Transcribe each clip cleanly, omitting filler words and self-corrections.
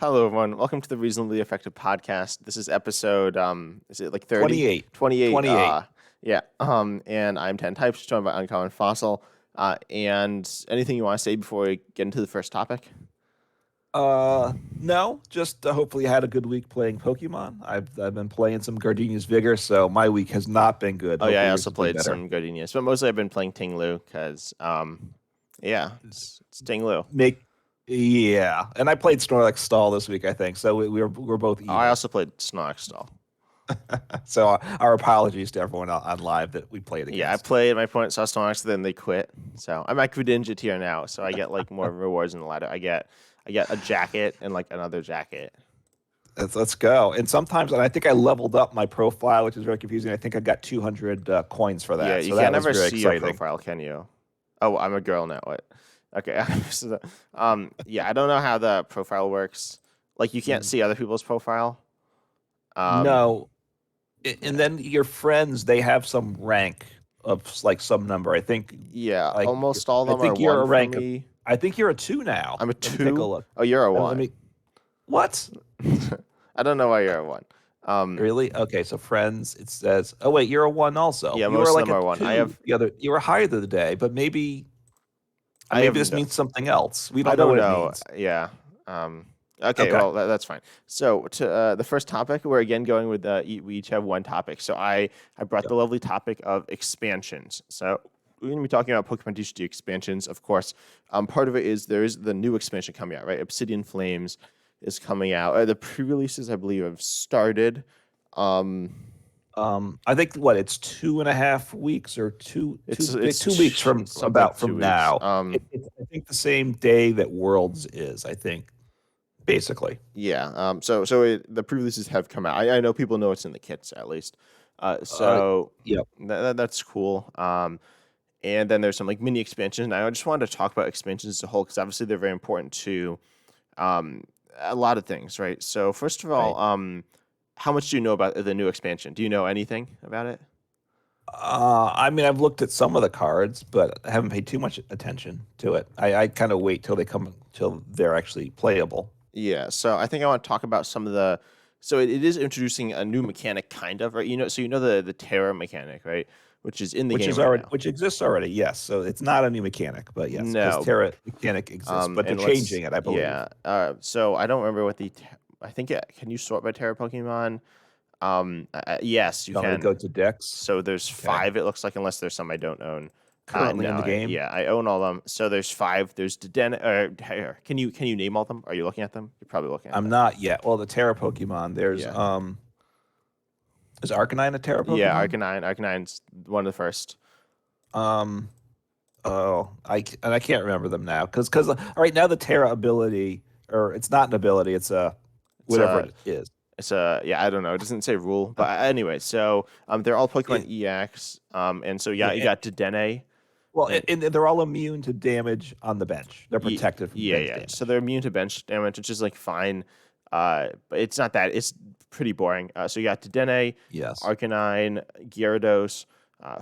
Hello, everyone. Welcome to the Reasonably Effective Podcast. This is episode, is it like 30? 28. 28. 28. Yeah. And I'm 10 Types, joined by Uncommon Fossil. And anything you want to say before we get into the first topic? No, just hopefully I had a good week playing Pokemon. I've been playing some Gardenia's Vigor, so my week has not been good. Oh, yeah, Hopefully I yours also has been played better. some Gardenias, but mostly I've been playing Tinglu because, yeah, it's Tinglu. Yeah, and I played Snorlax Stall this week, I think. So we're both Oh, I even. also played Snorlax Stall. So our apologies to everyone on live that we played against. Yeah, I played. My opponent saw Snorlax, then they quit. So I'm at Greninja tier now, so I get like more rewards in the ladder. I get a jacket and like another jacket. Let's go. And sometimes, and I think I leveled up my profile, which is very confusing. I think I got 200 coins for that. Yeah, so you that can't was ever very see your exciting. profile, can you? Oh, I'm a girl now. What? Okay. Yeah, I don't know how the profile works. Like, you can't see other people's profile. No, yeah. and then your friends, they have some rank of like some number. Yeah, Like almost all of I them are think you're one a for rank of, me. I think you're a 2 now. I'm a Let me take a 2. look. Oh, you're a Let 1. me What? I don't know why you're a 1. Really? Okay, so friends, it says, oh wait, you're a 1 also. Yeah, You were most of like them a are 1. 2 you were higher the other day, but maybe I have this means something else. We I don't know don't what it know. means. Yeah. Okay, Okay. well, that's fine. So to the first topic, we're again going with we each have one topic. So I brought Yep. the lovely topic of expansions. So we're going to be talking about Pokemon TCG expansions, of course. Part of it is there is the new expansion coming out, right? Obsidian Flames is coming out. The pre-releases, I believe, have started. I think it's 2.5 weeks or It's 2 weeks from something like 2 weeks. now. It's I think the same day that Worlds is, I think, basically. Yeah. The pre-releases have come out. I know people know it's in the kits at least. Uh, So yep. that's cool. And then there's some like mini expansions. And I just wanted to talk about expansions as a whole because obviously they're very important to a lot of things, right? So first of all, Right. how much do you know about the new expansion? Do you know anything about it? I mean, I've looked at some of the cards, but I haven't paid too much attention to it. I kind of wait till they're actually playable. Yeah, so I think I want to talk about some of the. So it is introducing a new mechanic, kind of, right? So the Terra mechanic, right? Which is in the game right now. Which exists already. Yes, so it's not a new mechanic, but yes, because No, Terra mechanic exists, but they're and let's changing it, I believe. yeah. So I don't remember what I think can you sort by Terra Pokemon? Yes, you You want me to go can. to Dex? So there's Okay. 5. It looks like unless there's some I don't own. Currently in No, the game. I own all of them. So there's 5. There's here, can you name all of them? Are you looking at them? You're probably looking at I'm them. not yet. Well, the Terra Pokemon. There's Yeah. is Arcanine a Terra Yeah, Pokemon? Arcanine's one of the first. Um, I can't remember them now because right now the Terra ability, or it's not an ability, it's a It's whatever a it is. yeah, I don't know. It doesn't say rule, but anyway. So they're all Pokemon It, EX. And so yeah, you got Dedenne. well, And and they're all immune to damage on the bench. They're protected from bench yeah. damage. So they're immune to bench damage, which is like fine. But it's not that. It's pretty boring. So you got Dedenne, Yes. Arcanine, Gyarados,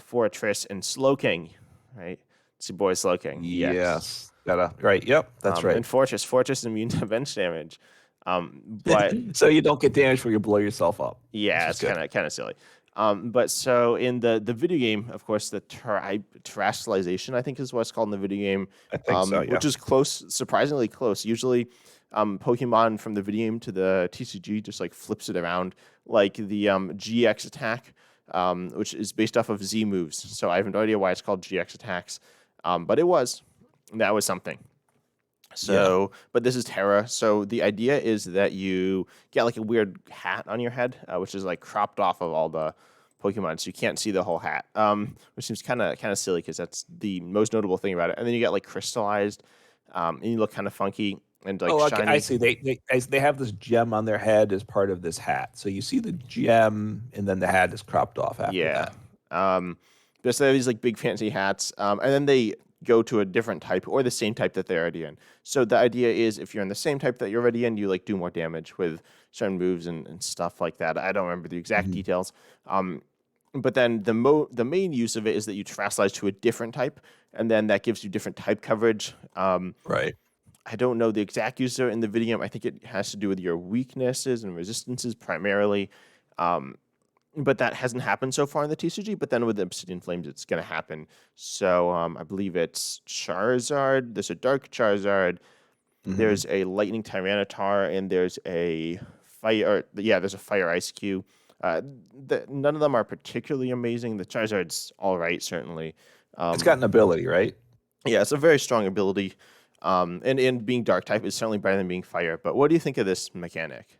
Fortress, and Slowking. Right, it's your boy Slowking. EX. Yes. Right. Yep. That's right. And Fortress immune to bench damage. But So you don't get damage when you blow yourself up. yeah, it's kind of silly. But so in the video game, of course, the terrestrialization, I think is what it's called in the video game, I think so. Yeah. which is close, surprisingly close. Usually, Pokemon from the video game to the TCG just like flips it around, like the GX attack, which is based off of Z moves. So I have no idea why it's called GX attacks, but it was. That was something. So, but this is Terra. So the idea is that you get like a weird hat on your head, which is like cropped off of all the Pokemon, so you can't see the whole hat. Which seems kind of silly because that's the most notable thing about it. And then you get like crystallized, and you look kind of funky and like Okay. shiny. I see. They have this gem on their head as part of this hat. So you see the gem, and then the hat is cropped off after Yeah. that. But so they have these like big fancy hats, and then they go to a different type or the same type that they're already in. So the idea is if you're in the same type that you're already in, you like do more damage with certain moves and stuff like that. I don't remember the exact Mhm. details. But then the main use of it is that you terrestrialize to a different type, and then that gives you different type coverage. Right. I don't know the exact user in the video game. I think it has to do with your weaknesses and resistances primarily. Um, but that hasn't happened so far in the TCG. But then with the Obsidian Flames, it's going to happen. So I believe it's Charizard. There's a Dark Charizard. Hmm. There's a Lightning Tyranitar, and there's a Fire. Yeah, there's a Fire Ice Cube. Uh, None of them are particularly amazing. The Charizard's all right, certainly. It's got Um, an ability, right? yeah, it's a very strong ability. And being Dark type is certainly better than being Fire. But what do you think of this mechanic?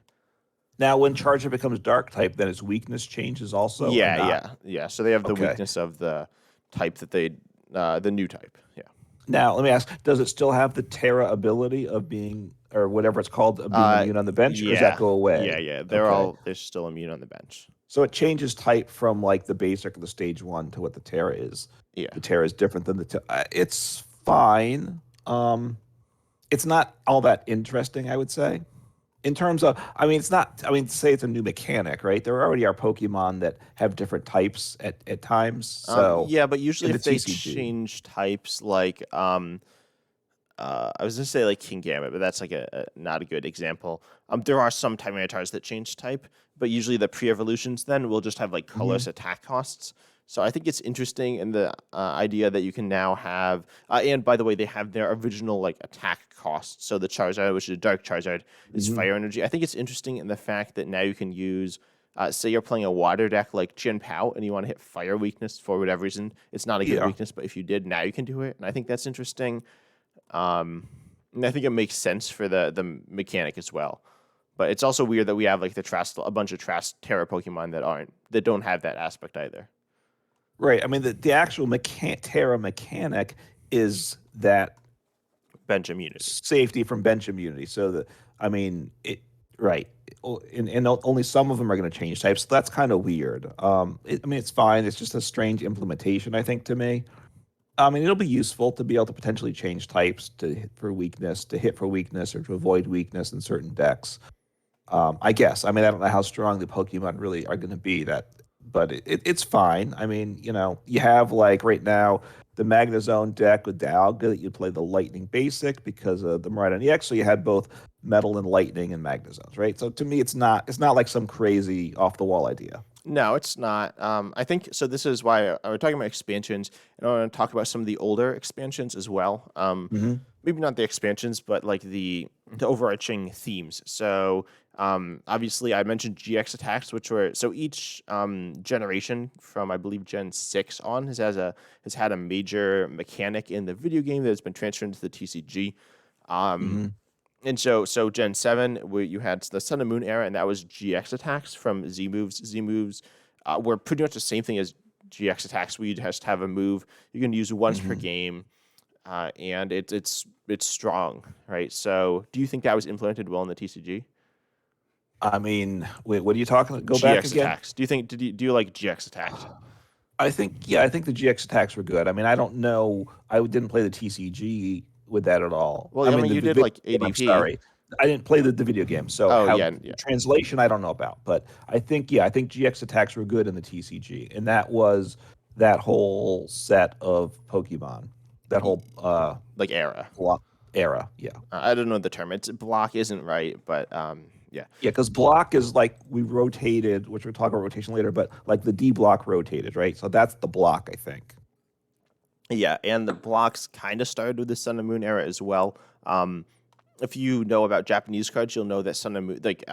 Now, when Charger becomes Dark type, then its weakness changes also, or Yeah, not? yeah, yeah. So they have the Okay. weakness of the type that the new type. Yeah. Now, let me ask: does it still have the Terra ability of being, or whatever it's called, of being immune on the bench, or does that Yeah, go yeah, away? yeah. Okay. They're still immune on the bench. So it changes type from like the basic or the stage one to what the Terra is. Yeah. The Terra is different than it's fine. It's not all that interesting, I would say. In terms of, I mean, it's not. I mean, say it's a new mechanic, right? There already are Pokemon that have different types at times. So Yeah, but usually in the if they TCG, change types, like I was gonna say like King Gambit, but that's like a not a good example. There are some Tyranitar's that change type, but usually the pre-evolutions then will just have like hmm colorless attack costs. So I think it's interesting in the idea that you can now have, and by the way, they have their original like attack costs. So the Charizard, which is a Dark Charizard, is hmm Fire Energy. I think it's interesting in the fact that now you can use. Say you're playing a water deck like Chin Pao and you want to hit fire weakness for whatever reason. It's not a good yeah, weakness, but if you did, now you can do it. And I think that's interesting. And I think it makes sense for the mechanic as well. But it's also weird that we have like a bunch of Trash Terra Pokemon that don't have that aspect either. right. I mean, the actual Terra mechanic is that Bench immunity. safety from bench immunity. So the, I mean, it right, and only some of them are going to change types. So that's kind of weird. I mean, it's fine. It's just a strange implementation, I think, to me. I mean, it'll be useful to be able to potentially change types to hit for weakness, to hit for weakness, or to avoid weakness in certain decks. I guess. I mean, I don't know how strong the Pokemon really are going to be. But it's fine. I mean, you have like right now the Magnezone deck with Dialga that you play the Lightning Basic because of the Miraidon EX. So you had both Metal and Lightning and Magnezones, right? So to me, it's not like some crazy off the wall idea. No, it's not. I think so. This is why we're talking about expansions, and I want to talk about some of the older expansions as well. Hmm. Maybe not the expansions, but like the overarching themes. So, obviously, I mentioned GX attacks, which were so each generation from I believe Gen 6 on has had a major mechanic in the video game that has been transferred into the TCG. Um, Hmm. and so Gen 7, where you had the Sun and Moon era, and that was GX attacks from Z moves. Z moves were pretty much the same thing as GX attacks. We just have a move you can use once per Hmm. game, and it's strong, right? So, do you think that was implemented well in the TCG? I mean, wait, what are you talking? Go back GX again. attacks. Do you like GX attacks? I think the GX attacks were good. I mean, I don't know. I didn't play the TCG with that at all. I Well, I mean, mean, the you did video like game, I'm ADP. sorry. I didn't play the video game. So Oh how yeah, the yeah. translation I don't know about, but I think GX attacks were good in the TCG. And that was that whole set of Pokemon. That Y- whole like era. era. Yeah. I don't know the term. It's block isn't right, but yeah. Yeah, because block is like we rotated, which we'll talk about rotation later, but like the D block rotated, right? So that's the block, I think. Yeah, and the blocks kind of started with the Sun and Moon era as well. If you know about Japanese cards, you'll know that Sun and Moon, like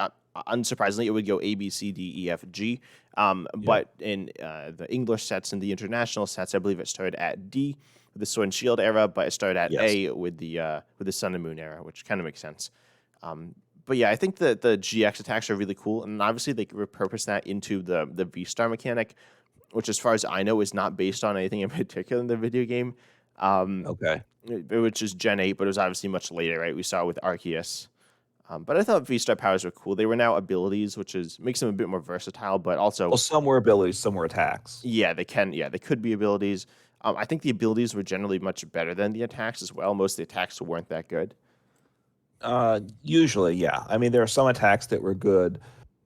unsurprisingly, it would go A, B, C, D, E, F, G. Yep. But in the English sets and the international sets, I believe it started at D with the Sword and Shield era, but it started at Yes. A with the Sun and Moon era, which kind of makes sense. But yeah, I think that the GX attacks are really cool, and obviously they repurpose that into the V Star mechanic, which, as far as I know, is not based on anything in particular in the video game. Um, Okay. which is Gen 8, but it was obviously much later, right? We saw it with Arceus. But I thought V Star powers were cool. They were now abilities, which is makes them a bit more versatile, but also, Well, some were abilities, some were attacks. yeah, they could be abilities. I think the abilities were generally much better than the attacks as well. Most of the attacks weren't that good. Usually, yeah. I mean, there are some attacks that were good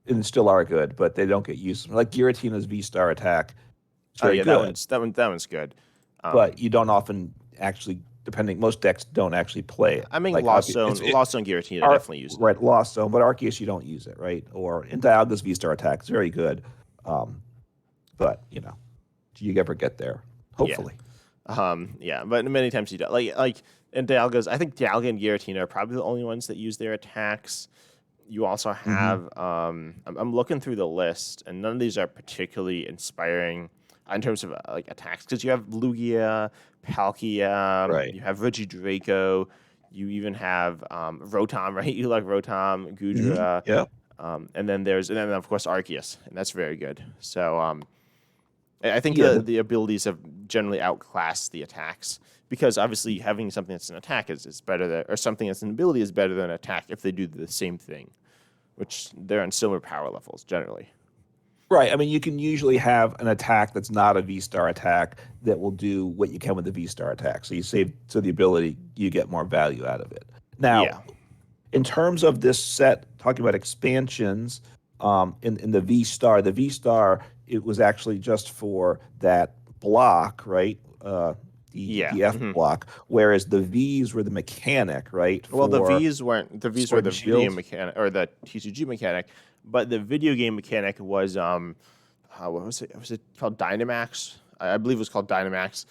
and still are good, but they don't get used. Like Giratina's V Star attack, it's Oh very yeah, good, that one's good. but Um, you don't often actually depending, most decks don't actually play it. I mean, Like Lost Zone, Lost Zone Giratina definitely use it. Right, Lost Zone, but Arceus you don't use it, right? Or in Dialga's V-Star attack is very good, um, but do you ever get there? Yeah. Hopefully. Yeah, but many times you don't. Like in Dialga's, I think Dialga and Giratina are probably the only ones that use their attacks. You also Hmm. have I'm looking through the list, and none of these are particularly inspiring in terms of like attacks, because you have Lugia, Palkia, Right. you have Regidraco, you even have Rotom, right? You like Rotom, Hmm. Gudra, Yeah. and then of course Arceus, and that's very good. So I think Yeah. the abilities have generally outclassed the attacks, because obviously having something that's an attack is better than, or something that's an ability is better than an attack if they do the same thing, which they're on similar power levels generally. Right. I mean, you can usually have an attack that's not a V-Star attack that will do what you can with the V-Star attack. So you save the ability, you get more value out of it. Now, Yeah. in terms of this set, talking about expansions, in the V Star, it was actually just for that block, right? Yeah. The F block, whereas the V's were the mechanic, right? Well, For the V's were Sword the and video game Shield. mechanic, or the TCG mechanic, but the video game mechanic was what was it? Was it called Dynamax? I believe it was called Dynamax,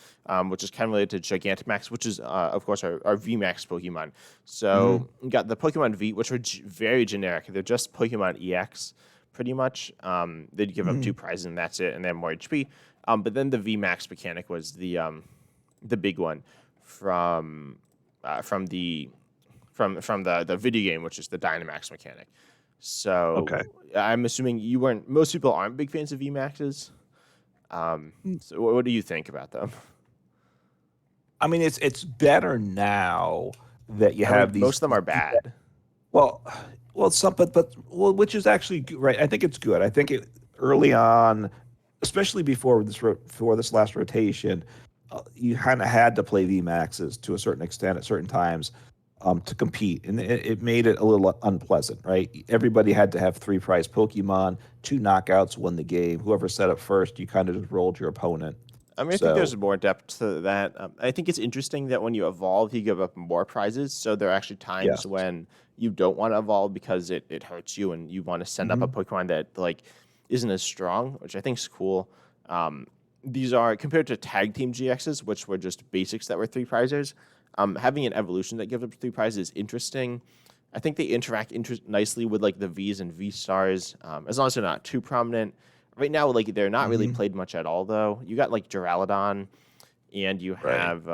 which is kind of related to Gigantamax, which is of course our VMAX Pokemon. Hmm. So you got the Pokemon V, which were very generic. They're just Pokemon EX, pretty much. They'd give up Hmm. two prizes and that's it, and they have more HP. But then the VMAX mechanic was the big one from from the from the video game, which is the Dynamax mechanic. So Okay. I'm assuming you weren't. Most people aren't big fans of VMAXs. So what do you think about them? I mean, it's better now that you I mean, have most these. of them are bad. Well, some, but well, which is actually right. I think it's good. I think early on, especially before this last rotation, you kind of had to play V maxes to a certain extent at certain times, to compete, and it made it a little unpleasant, right? Everybody had to have three prize Pokemon, two knockouts won the game. Whoever set up first, you kind of just rolled your opponent. I mean, I think So there's more depth to that. I think it's interesting that when you evolve, you give up more prizes. So there are actually times yes. when you don't want to evolve because it hurts you, and you want to send up a Hmm. Pokemon that like isn't as strong, which I think is cool. Um, these are compared to tag team GXs, which were just basics that were three prizes. Having an evolution that gives up three prizes is interesting. I think they interact nicely with like the V's and V stars, as long as they're not too prominent. Right now, like they're not really Hmm. played much at all, though. You got like Duraludon, and you Right. have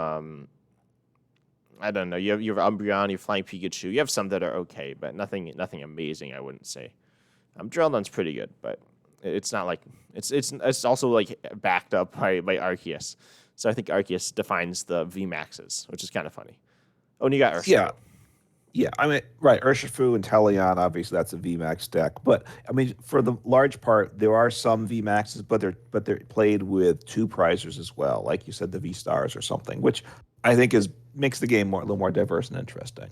I don't know. You have Umbreon, you have Flying Pikachu. You have some that are okay, but nothing amazing. I wouldn't say. Duraludon's pretty good, but it's not like it's also like backed up by Arceus. So I think Arceus defines the V maxes, which is kind of funny. Oh, and you got Yeah. Urshifu. Yeah, I mean, right, Urshifu and Teleon, obviously that's a VMAX deck. But I mean, for the large part, there are some VMAXs, but they're played with two prizers as well, like you said, the V Stars or something, which I think is makes the game a little more diverse and interesting.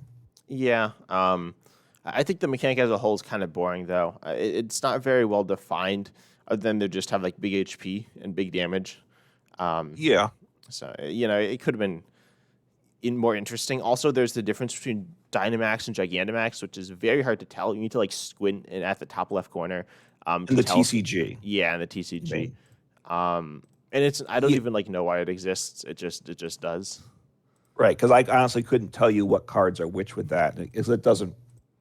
Yeah. I think the mechanic as a whole is kind of boring, though. It's not very well defined, other than they just have like big HP and big damage. Um, Yeah. so it could have been more interesting. Also, there's the difference between Dynamax and Gigantamax, which is very hard to tell. You need to like squint in at the top left corner And to the tell if TCG, yeah, and the I TCG. mean, And I don't yeah, even like know why it exists. It just does. right, because I honestly couldn't tell you what cards are which with that, because it doesn't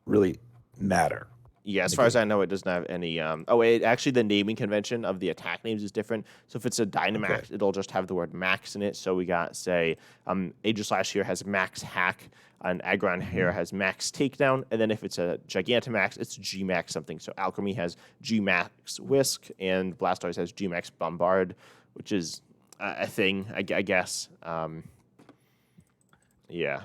really matter Yeah, in as the far as I game. know, it doesn't have any. Actually, the naming convention of the attack names is different. So if it's a Okay. Dynamax, it'll just have the word Max in it. So we got, say, Aegislash here has Max Hack, and Aggron Hmm. here has Max Takedown, and then if it's a Gigantamax, it's G Max something. So Alchemy has G Max Whisk, and Blastoise has G Max Bombard, which is a thing, I guess. Yeah.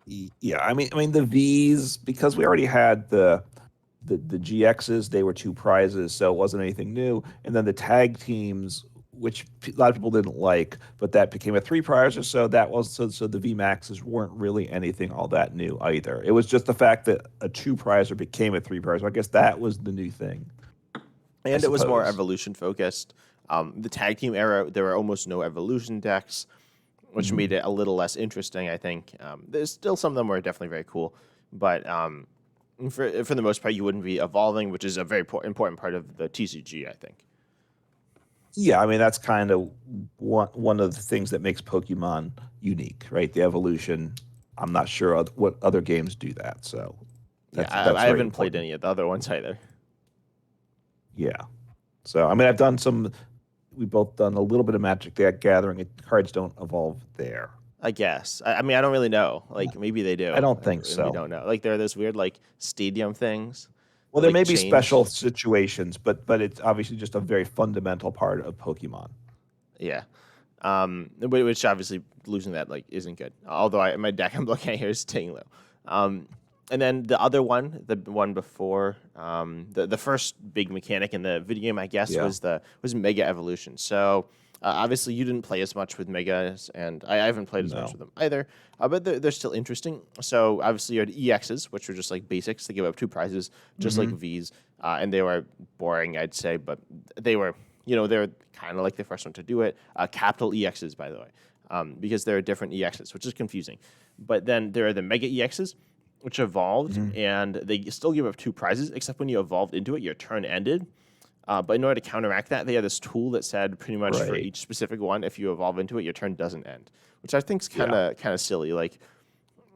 Yeah, I mean the V's, because we already had the GXs, they were two prizes, so it wasn't anything new. And then the tag teams, which a lot of people didn't like, but that became a three prize or so. That was so the V Maxes weren't really anything all that new either. It was just the fact that a two prizer became a three prizer. I guess that was the new thing, I And it was more suppose. evolution focused. The tag team era, there were almost no evolution decks. which made it a little less interesting. I think there's still some of them were definitely very cool, but for the most part, you wouldn't be evolving, which is a very important part of the TCG. I think. Yeah, I mean that's kind of one of the things that makes Pokemon unique, right? The evolution. I'm not sure what other games do that, so Yeah, that's I very haven't played important. any of the other ones either. Yeah. So I mean, I've done some. We both done a little bit of Magic the Gathering. Cards don't evolve there. I guess. I mean, I don't really know. Like, maybe they I do, don't think and we so. don't know. Like, there are those weird like stadium things Well, that there like may be special change. situations, but it's obviously just a very fundamental part of Pokemon. Yeah. Which obviously losing that like isn't good. Although my deck I'm looking at here is staying low. Um, and then the other one, the one before, the first big mechanic in the video game, I guess, Yeah. was Mega Evolution. So obviously you didn't play as much with Megas, and I haven't played as much No. with them either. But they're still interesting. So obviously you had EXs, which were just like basics. They give up 2 prizes, just like Hmm. Vs, and they were boring, I'd say, but they were they're kind of like the first one to do it. Capital EXs, by the way, because there are different EXs, which is confusing. But then there are the Mega EXs, which evolved, Hmm. and they still give up 2 prizes, except when you evolved into it, your turn ended. But in order to counteract that, they had this tool that said pretty much for Right. each specific one, if you evolve into it, your turn doesn't end, which I think is kind Yeah. of silly. Like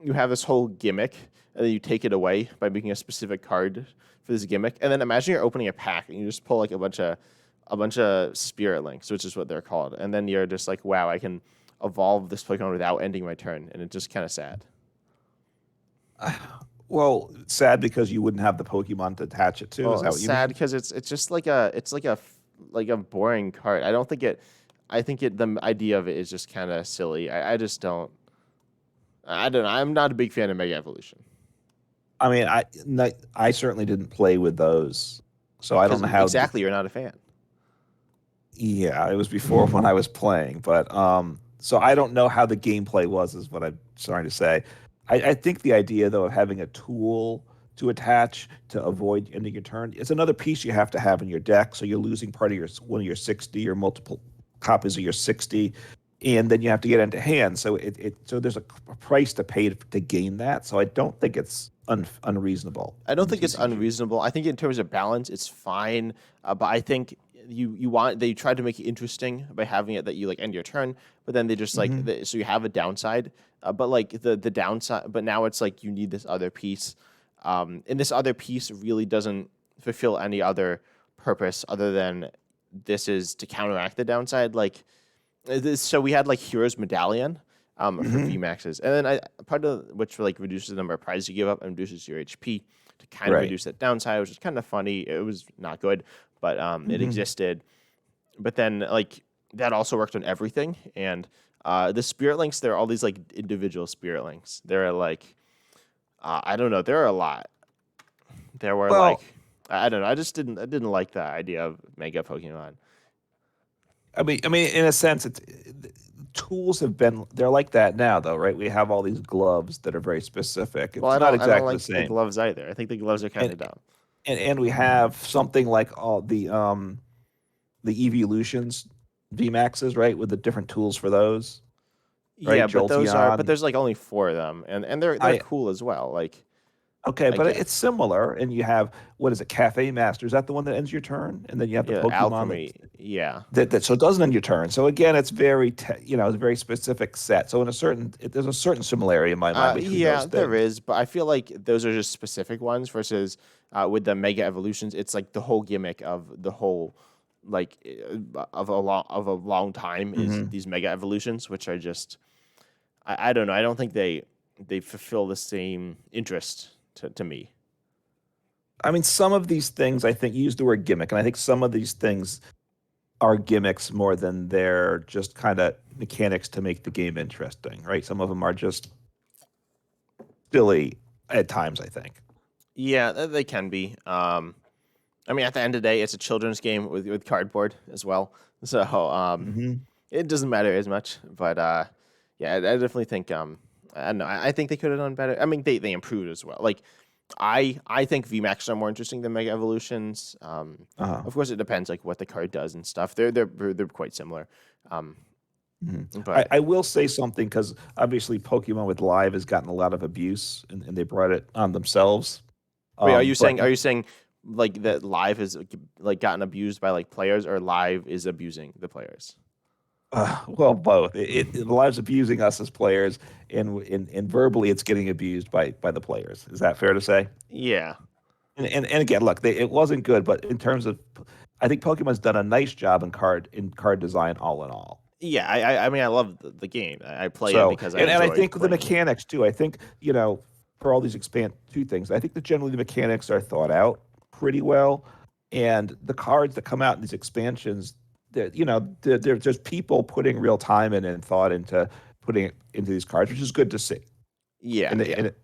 you have this whole gimmick, and then you take it away by making a specific card for this gimmick, and then imagine you're opening a pack and you just pull like a bunch of spirit links, which is what they're called, and then you're just like, wow, I can evolve this Pokemon without ending my turn, and it's just kind of sad. Well, sad because you wouldn't have the Pokemon to attach it to. Is Well, that it's what you sad mean? because it's just like a boring card. I don't think it. I think the idea of it is just kind of silly. I just don't. I don't know. I'm not a big fan of Mega Evolution I mean, I certainly didn't play with those, so I don't because know how. exactly you're not a fan. Yeah, it was before when I was playing, but so I don't know how the gameplay was, is what I'm trying to say. I think the idea though of having a tool to attach to avoid ending your turn is another piece you have to have in your deck. So you're losing part of your one of your 60 or multiple copies of your 60, and then you have to get into hand. So so there's a price to pay to gain that. So I don't think it's unreasonable I don't in think it's TCG. unreasonable. I think in terms of balance, it's fine. But I think they tried to make it interesting by having it that you like end your turn, but then they just like Hmm. so you have a downside. But like the downside, but now it's like you need this other piece, and this other piece really doesn't fulfill any other purpose other than this is to counteract the downside. Like so we had like Heroes Medallion for Hmm. VMAXs, and then part of which like reduces the number of prizes you give up and reduces your HP to kind of Right. reduce that downside, which is kind of funny. It was not good, but it Hmm. existed. But then like that also worked on everything, and the Spirit Links, there are all these like individual Spirit Links. There are like I don't know, there are a lot. There were like Well, I don't know. I didn't like the idea of Mega Pokemon. I mean, in a sense, tools have been they're like that now, though, right? We have all these gloves that are very specific. Well, It's not I don't exactly the like the same, gloves either. I think the gloves are kind and of dumb. and we have something like all the evolutions VMAXs, right, with the different tools for those, right? Yeah, but Jolteon. there's like only 4 of them, and they're I cool as well. Like Okay, I but it's guess, similar, and you have what is it, Cafe Master? Is that the one that ends your turn? And then you have the yeah, Pokemon alchemy. Yeah, that so it doesn't end your turn. So again, it's very it's a very specific set. So there's a certain similarity in my mind between yeah, those there things. is, but I feel like those are just specific ones versus with the mega evolutions, it's like the whole gimmick of the whole like of a long time is Hmm. these mega evolutions, which are just I don't know. I don't think they fulfill the same interest to me. I mean, some of these things I think use the word gimmick, and I think some of these things are gimmicks more than they're just kind of mechanics to make the game interesting, right? Some of them are just silly at times, I think. Yeah, they can be. I mean, at the end of the day, it's a children's game with cardboard as well, so Hmm. it doesn't matter as much. But yeah, I definitely think I don't know. I think they could have done better. I mean, they improved as well. Like I think VMAX are more interesting than Mega Evolutions. Uh-huh. Of course, it depends like what the card does and stuff. They're quite similar. Um, Mhm. I, But I will say something because obviously Pokemon with Live has gotten a lot of abuse, and they brought it on themselves. wait, But are you saying like that live is like gotten abused by like players, or live is abusing the players? well, both. Live's abusing us as players, and verbally, it's getting abused by the players. Is that fair to say? Yeah. And again, look, it wasn't good, but in terms of, I think Pokemon's done a nice job in card design, all in all. Yeah, I mean I love the game. I play it So, because I and I enjoy think the playing it. mechanics too. I think, for all these expand two things, I think that generally the mechanics are thought out pretty well, and the cards that come out in these expansions, that there's just people putting real time in and thought into putting it into these cards, which is good to see. Yeah, And it, yeah. and it,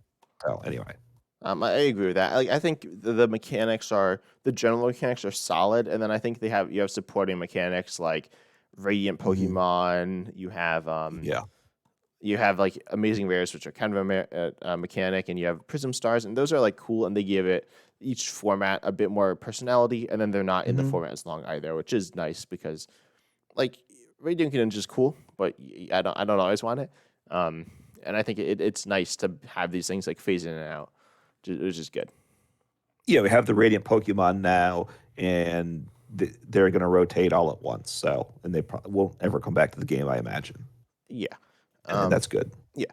well, anyway, I agree with that. Like, I think the mechanics are the general mechanics are solid, and then I think you have supporting mechanics like Radiant hmm Pokemon. yeah, You have like amazing rares, which are kind of a mechanic, and you have Prism Stars, and those are like cool, and they give it each format a bit more personality, and then they're not in the hmm format as long either, which is nice because like Radiant Greninja is cool, but I don't always want it. Um, and I think it's nice to have these things like phase in and out, which is good. yeah. We have the Radiant Pokemon now, and they're going to rotate all at once. So, and they won't ever come back to the game, I imagine, Yeah. and Um, that's good. yeah.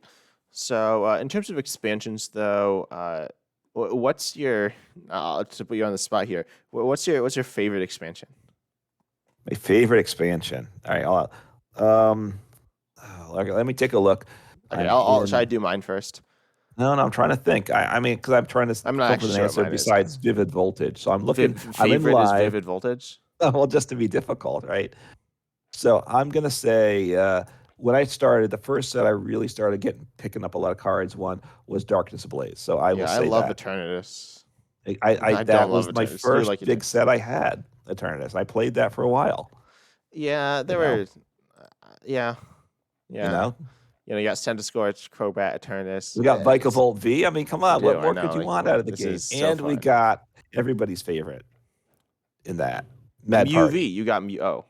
So in terms of expansions, though, what's your to put you on the spot here? What's your favorite expansion? My favorite expansion. All right, um, okay, let me take a look. Okay, I'm should I in. do mine first? No, I'm trying to think. I mean, because I'm trying to I'm not come up actually with an sure what answer mine is. besides Vivid Voltage. So I'm looking. I'm in Favorite is live. Vivid Voltage. Well, just to be difficult, right? So I'm gonna say when I started, the first set I really started picking up a lot of cards. One was Darkness Ablaze. So I will Yeah, I say love that. Eternatus. I I that don't love was my Eternatus. You first like big Eternatus? set I had. Eternus. I played that for a while. Yeah, You there know. were. Yeah, You yeah. know. You got Centiskorch, Crobat, Eternus. We got Vikavolt V. I mean, come We on, what do. I more know. could you Like, want out of the this game? is so And we fun. got everybody's favorite in that Mad Mew V. Party. You got Mew. Oh.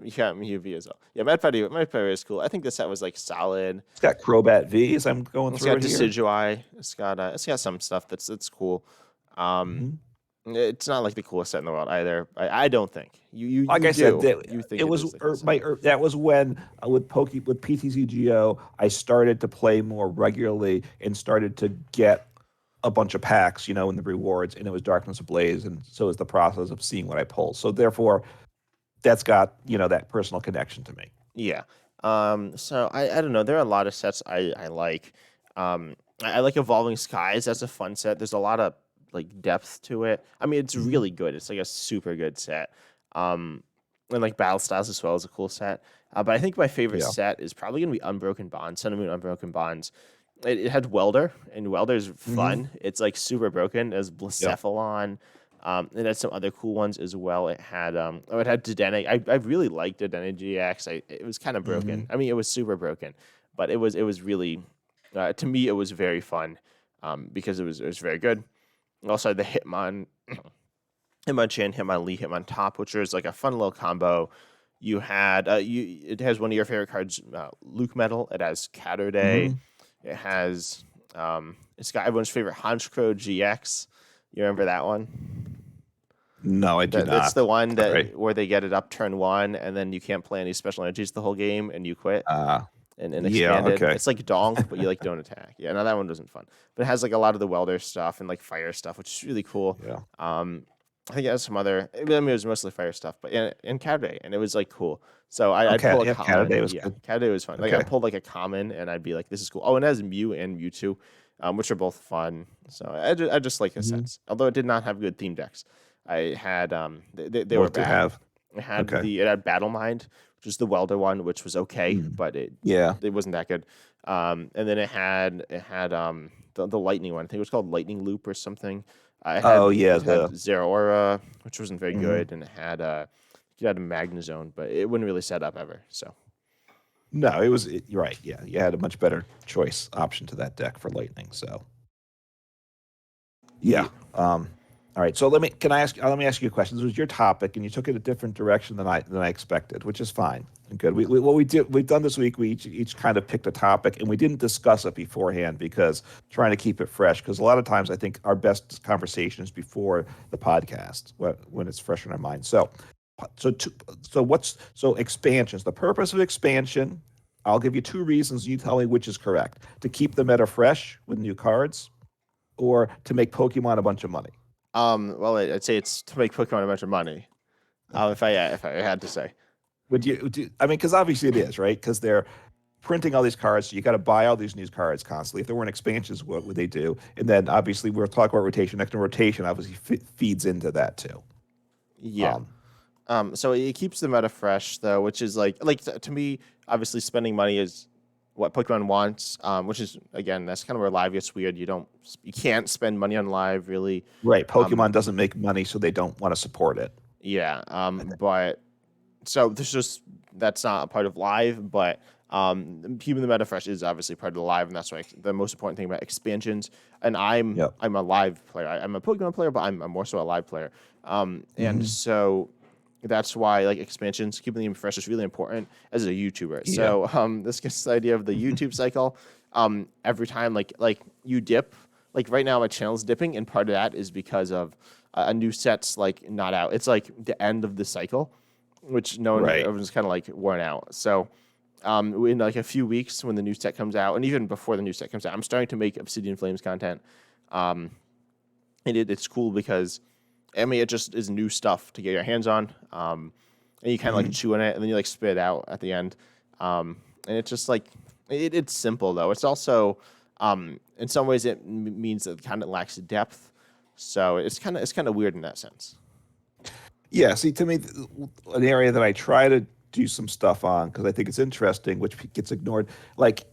You got Mew V as well. Yeah, Mad Party is cool. I think this set was like solid. It's got Crobat V as I'm going It's through got it here. Decidueye. It's got some stuff that's cool. Um, hmm it's not like the coolest set in the world either. I don't think Like you I said, do. that You think it it was is the coolest set in the world. that was when with PTCGO I started to play more regularly and started to get a bunch of packs, in the rewards, and it was Darkness Ablaze, and so is the process of seeing what I pull. So therefore, that's got that personal connection to me. Yeah. So I don't know. There are a lot of sets I like. I like Evolving Skies. That's a fun set. There's a lot of like depth to it. I mean, it's hmm really good. It's like a super good set. Um, and like Battle Styles as well is a cool set. But I think my favorite Yeah. set is probably gonna be Unbroken Bonds. Sun and Moon Unbroken Bonds. It had Welder, and Welder's hmm fun. It's like super broken. As Yep. Blacephalon. It had some other cool ones as well. It had Dedenne. I really liked Dedenne GX. It was kind of broken. hmm I mean, it was super broken, but it was really to me it was very fun because it was very good. Also had the Hitmonchan, Hitmonlee, Hitmontop, which is like a fun little combo. You had it has one of your favorite cards, Luke Metal. It has Catterday. hmm It has it's got everyone's favorite Honchkrow GX. You remember that one? No, I do That's the not. one Sorry. that where they get it up turn one, and then you can't play any special energies the whole game, and you quit Uh, and yeah. expanded. Okay. It's like Donk, but you like don't attack. Yeah, no, that one wasn't fun. But it has like a lot of the welder stuff and like fire stuff, which is really cool. Yeah. I think it has some other. I mean, it was mostly fire stuff, but in Cabaret, and it was like cool. So I'd Okay. pull a Yeah. Canada common. was Yeah, good. Cabaret was fun. Like I Okay. pulled like a common, and I'd be like, "This is cool." Oh, and it has Mew and Mewtwo, which are both fun. So I just like the hmm sets, although it did not have good theme decks. I had they were What do you bad. have? Okay. It had Battle Mind, which is the welder one, which was okay, Mm. but it Yeah. it wasn't that good. And then it had the lightning one. I think it was called Lightning Loop or something. Oh yeah. It had Zeraora, which wasn't very Mhm. good, and it had a Magnezone, but it wouldn't really set up ever. So No, you're right. Yeah, you had a much better choice option to that deck for Lightning. So yeah. yeah, Um, All right. So let me ask you a question. This was your topic, and you took it a different direction than I expected, which is fine and good. What we've done this week, we each kind of picked a topic, and we didn't discuss it beforehand because trying to keep it fresh. Because a lot of times, I think our best conversation is before the podcast when it's fresh in our mind. So to, so expansions. The purpose of expansion. I'll give you two reasons. You tell me which is correct: to keep the meta fresh with new cards, or to make Pokemon a bunch of money. Well, I'd say it's to make Pokemon a bunch of money. If I had to say. I mean, because obviously it is, right? Because they're printing all these cards, so you got to buy all these new cards constantly. If there weren't expansions, what would they do? And then obviously we'll talk about rotation. Next, rotation obviously feeds into that too. Yeah. Um, So it keeps the meta fresh though, which is to me, obviously spending money is what Pokemon wants. Which is again, that's kind of where live gets weird. You can't spend money on live really. right. Um, Pokemon doesn't make money, so they don't want to support it. yeah. But so there's just that's not a part of live, but keeping the meta fresh is obviously part of the live, and that's why the most important thing about expansions. And Yep. I'm a live player. I'm a Pokemon player, but I'm more so a live player. And Hmm. so that's why like expansions, keeping them fresh is really important as a YouTuber. Yeah. So this gets the idea of the YouTube cycle. Every time like you dip, like right now my channel's dipping, and part of that is because of a new set's like not out. It's like the end of the cycle, which Right. everyone's kind of like worn out. So in like a few weeks when the new set comes out, and even before the new set comes out, I'm starting to make Obsidian Flames content. Um, and it's cool because I mean it just is new stuff to get your hands on. And you kind of like Hmm. chew on it, and then you like spit it out at the end. And it's just like it's simple though. It's also in some ways it means that it kind of lacks depth. So it's kind of weird in that sense. Yeah. See, to me, an area that I try to do some stuff on because I think it's interesting, which gets ignored. Like,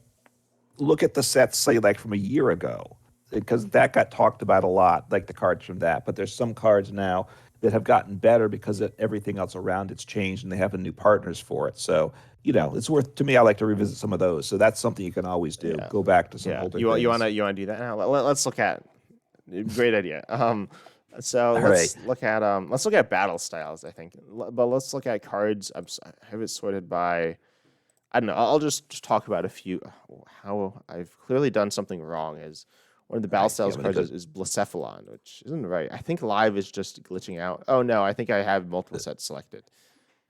look at the sets, say, like from a year ago, because that got talked about a lot, like the cards from that. But there's some cards now that have gotten better because everything else around it's changed and they have new partners for it. So, it's worth to me. I like to revisit some of those. So that's something you can always do. Yeah. Go back to some Yeah, older you things. wanna do that now? Let's look at great idea. So All right. let's look at battle styles. I think, but let's look at cards. I have it sorted by I don't know. I'll just talk about a few. How I've clearly done something wrong is one of the All battle right. Do you styles have any cards good? is Blacephalon, which isn't right. I think live is just glitching out. Oh no, I think I have multiple sets selected.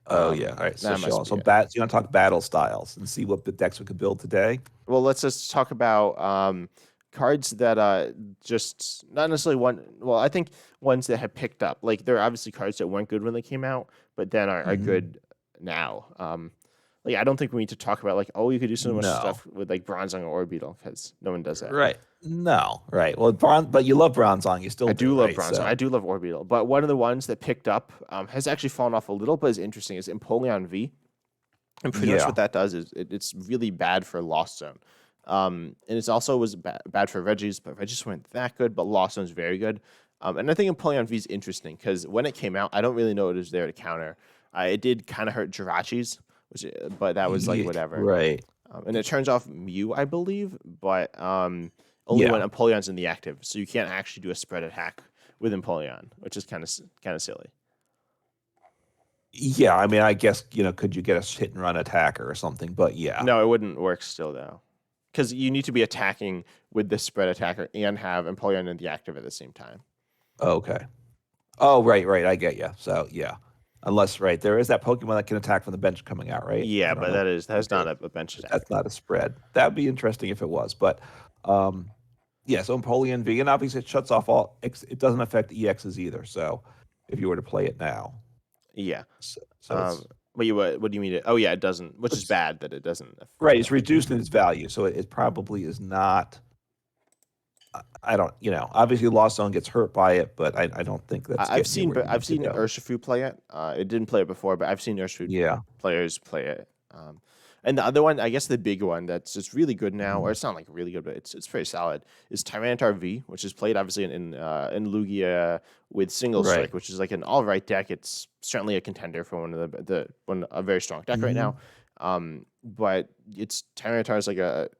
Oh yeah. All right. So That show must us. be So it. you want to talk battle styles and see what the decks we could build today? Well, let's just talk about cards that just not necessarily one. Well, I think ones that have picked up. Like there are obviously cards that weren't good when they came out, but then are Hmm. good now. Like I don't think we need to talk about like oh you could do so much No. stuff with like Bronzong or Orbeetle because no one does that. Right. No. Right. Well, but you love Bronzong. You still I do, do love right? Bronzong. I So. do love Orbeetle, but one of the ones that picked up has actually fallen off a little, but is interesting is Empoleon V. And pretty much Yeah. what that does is it's really bad for Lost Zone. And it's also was bad for Regis, but Regis weren't that good, but Lost Zone's very good. And I think Empoleon V is interesting because when it came out, I don't really know what it was there to counter. It did kind of hurt Jirachis, but that was like whatever. Right. And it turns off Mew, I believe, but only when Yeah. Empoleon's in the active, so you can't actually do a spread attack with Empoleon, which is kind of silly. Yeah. I mean, I guess could you get a hit and run attacker or something? But yeah. No, it wouldn't work still though, because you need to be attacking with the spread attacker and have Empoleon in the active at the same time. Okay. Oh, right. Right. I get you. So yeah. Unless there is that Pokemon that can attack from the bench coming out, right? Yeah, I don't but know. that's not Okay. a bench But that's attack. not a spread. That'd be interesting if it was. But um, yeah. So Empoleon V, and obviously it shuts off all. It doesn't affect EXs either. So if you were to play it now, Yeah. so it's What do you mean? Oh yeah, it doesn't, which is it's bad that it doesn't right. It's affect it. reduced in its value, so it probably is not. I don't. Obviously Lost Zone gets hurt by it, but I don't think that's getting you where you I've need to seen go. Urshifu play it. It didn't play it before, but I've seen Urshifu Yeah. players play it. And the other one, I guess the big one that's just really good now, or Mhm. it's not like really good, but it's pretty solid, is Tyranitar V, which is played obviously in Lugia with Single Right. Strike, which is like an all right deck. It's certainly a contender for one of a very strong deck right Hmm. now. But it's Tyranitar is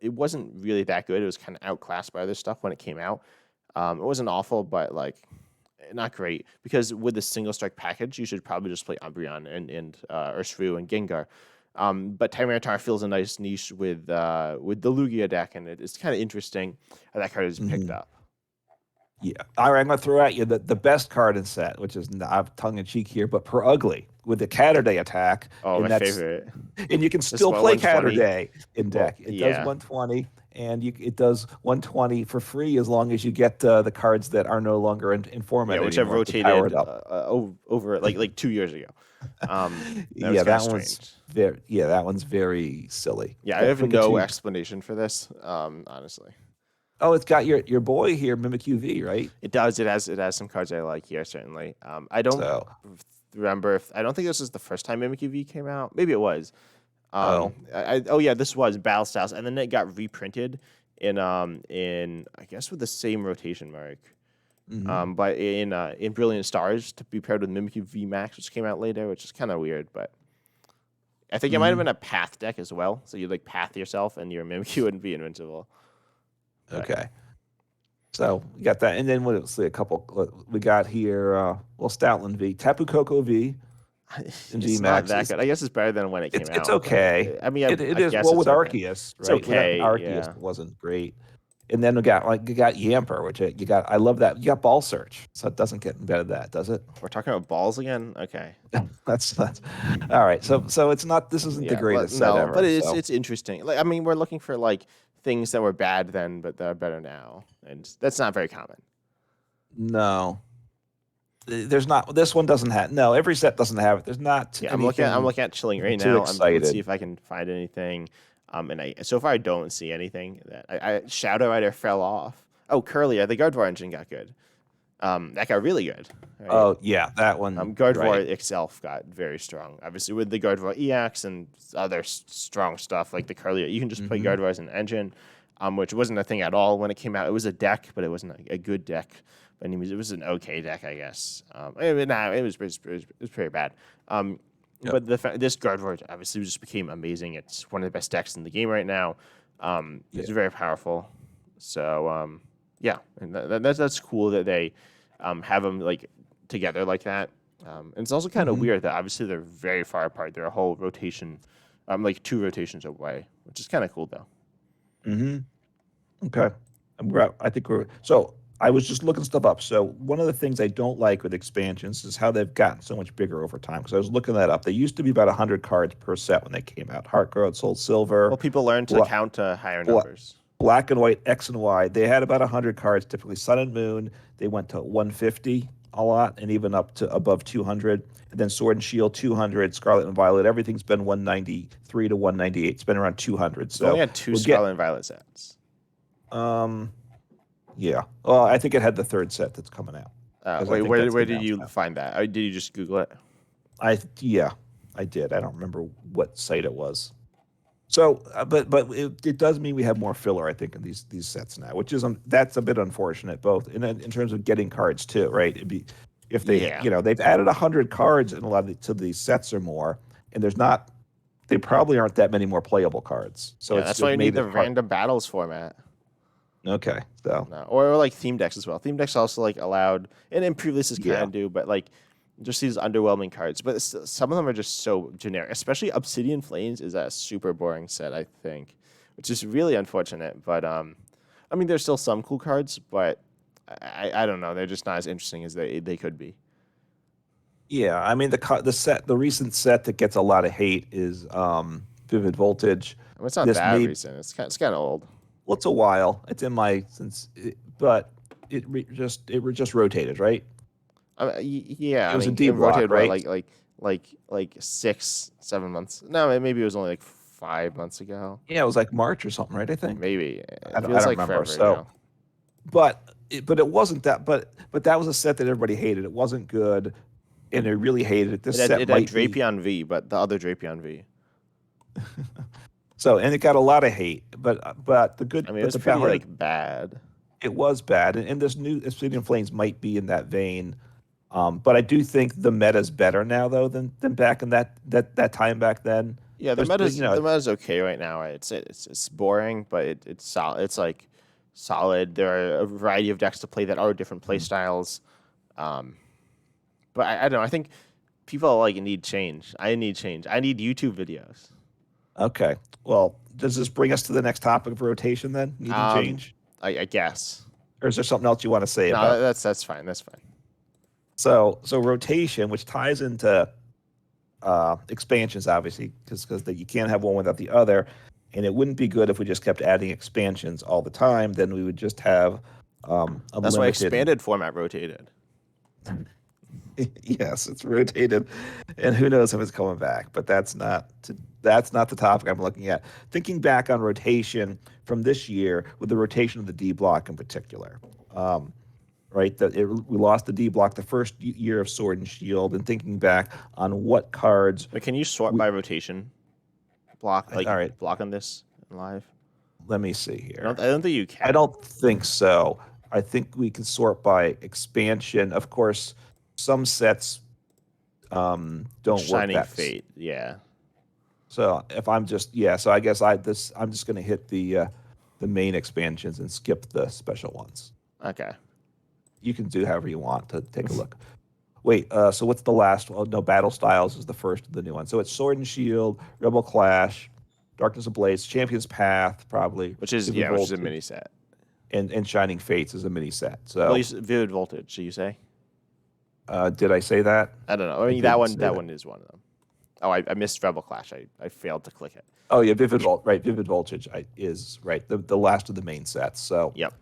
it wasn't really that good. It was kind of outclassed by other stuff when it came out. It wasn't awful, but like not great because with the single strike package, you should probably just play Umbreon and Urshifu and Gengar. But Tyranitar fills a nice niche with the Lugia deck, and it's kind of interesting how that card is picked Mhm. up. Yeah. All right, I'm going to throw at you the best card in set, which is not tongue in cheek here, but per ugly with the Catterday attack, Oh, and my that's favorite. and you can This still one, play 120. Catterday in Well, deck. It does yeah. 120, and it does 120 for free as long as you get the cards that are no longer in Yeah, format which have anymore to power rotated it up. over like 2 years ago. That was Yeah, kind of that one's strange. that one's very silly. Yeah, I Don't have forget no to. explanation for this. Honestly, Oh, it's got your boy here, Mimic UV, right? it does. It has some cards I like here. Certainly. I don't So, remember if I don't think this is the first time Mimic UV came out. Maybe it was. oh, Oh yeah, this was Battle Styles, and then it got reprinted in I guess with the same rotation mark. hmm But in Brilliant Stars to be paired with Mimikyu V Max, which came out later, which is kind of weird. But I think it might have hmm been a Path deck as well. So you like Path yourself, and your Mimikyu wouldn't be invincible. But okay. So we got that, and then let's see a couple. We got here. Stoutland V, Tapu Koko V, and V it's not Max. that good. I guess it's better than when it came It's out. But okay. I mean, It I is guess well it's with okay. Arceus, It's right? Without okay. Arceus, Yeah. it wasn't great. And then you got Yamper, which you got. I love that. You got Ball Search, so it doesn't get better than that, does it? We're talking about balls again. Okay. That's all right. So it's not. This isn't the Yeah. But greatest set no. But ever. it's So it's interesting. Like I mean, we're looking for like things that were bad then, but that are better now, and that's not very common. no, there's not. This one doesn't have. No, every set doesn't have it. There's not Yeah, I'm anything looking at chilling right too now. Let's see excited. if I can find anything. And I so far I don't see anything that I Shadow Rider fell off. Oh, Curlier, the Gardevoir engine got good. That got really good. Right. Oh yeah, that one. Right. Gardevoir itself got very strong. Obviously, with the Gardevoir EX and other strong stuff like the Curlier, you can just play hmm Gardevoir as an engine, which wasn't a thing at all when it came out. It was a deck, but it wasn't a good deck. By any means, it was an okay deck, I guess. It was pretty bad. Yep. But this Gardevoir obviously just became amazing. It's one of the best decks in the game right now. Yeah. It's very powerful. So yeah, and that's cool that they have them like together like that. And it's also kind of hmm weird that obviously they're very far apart. They're a whole rotation, like 2 rotations away, which is kind of cool though. hmm Okay. I think we're so. I was just looking stuff up. So one of the things I don't like with expansions is how they've gotten so much bigger over time. Because I was looking that up. They used to be about 100 cards per set when they came out. Heart Gold, Soul Well, Silver, people learn to Bla- count higher Bla- numbers. Black and White, X and Y. They had about 100 cards, typically Sun and Moon. They went to 150 a lot, and even up to above 200. And then Sword and Shield 200, Scarlet and Violet. Everything's been 193 to 198. It's been around 200. We've only So had two we're get Scarlet and Violet sets. um yeah. Well, I think it had the third set that's coming out because I Wait, think that's where the did you announcement. find that? Did you just Google it? Yeah, I did. I don't remember what site it was. So, but it does mean we have more filler, I think, in these sets now, which is that's a bit unfortunate, both in terms of getting cards too, right? It'd be if they Yeah. they've added 100 cards in a lot of to these sets or more, and they probably aren't that many more playable cards. So Yeah, it's that's why just you need made the it hard. random battles format. Okay, so No, or like theme decks as well. Theme decks also like allowed, and in previous kind yeah, of do, but like just these underwhelming cards. But some of them are just so generic. Especially Obsidian Flames is a super boring set, I think, which is really unfortunate. But I mean, there's still some cool cards, but I don't know. They're just not as interesting as they could be. yeah. I mean the recent set that gets a lot of hate is Vivid Voltage. I mean, it's not This that may recent. It's kind of old. Well, it's a while. It's in my but it just rotated, right? Yeah, It I was a mean, D it block, rotated what right? like 6 7 months. No, maybe it was only like 5 months ago. Yeah, it was like March or something, right? I think. Maybe I it don't, I feels don't like remember. forever So, ago. but it wasn't that. But that was a set that everybody hated. It wasn't good, and they really hated it. This set It had might be Drapion V, but the other Drapion V. so, and it got a lot of hate. But the good, I mean, it but was the pretty part like bad. it was bad, and this new Obsidian Flames might be in that vein. But I do think the meta's better now though than back in that time back then. Yeah, There's the meta's okay right now. Right? It's boring, but it's solid. It's like solid. There are a variety of decks to play that are different play styles. Um, but I don't know. I think people like need change. I need change. I need YouTube videos. Okay. Well, does this bring us to the next topic of rotation then? Needing Um, change? I guess. Or is there something else you want to say No, about? that's fine. That's fine. So rotation, which ties into expansions, obviously, because you can't have one without the other, and it wouldn't be good if we just kept adding expansions all the time. Then we would just have a That's why limited. expanded format rotated. Yes, it's rotated, and who knows if it's coming back. But that's not the topic I'm looking at. Thinking back on rotation from this year, with the rotation of the D block in particular. Right, we lost the D block the first year of Sword and Shield, and thinking back on what cards But can you sort we. by rotation block All right, block on this live? let me see here. I don't think you I can. don't think so. I think we can sort by expansion. Of course, some sets Like don't work Shining that. Fate, yeah. So if I'm just so I guess I'm just going to hit the main expansions and skip the special ones. Okay. You can do however you want to take a look. Wait, so what's the last one? Oh, no, Battle Styles is the first of the new one. So it's Sword and Shield, Rebel Clash, Darkness Ablaze, Champion's Path, probably, Which is Vivid which is a Voltage, mini set. and Shining Fates is a mini set. Well, So Vivid Voltage, you say? did I say that? I don't know. I I mean didn't say that one is one of them. Oh, I missed Rebel Clash. I failed to click it. Oh yeah, Vivid Voltage is right. The last of the main sets. So Yep.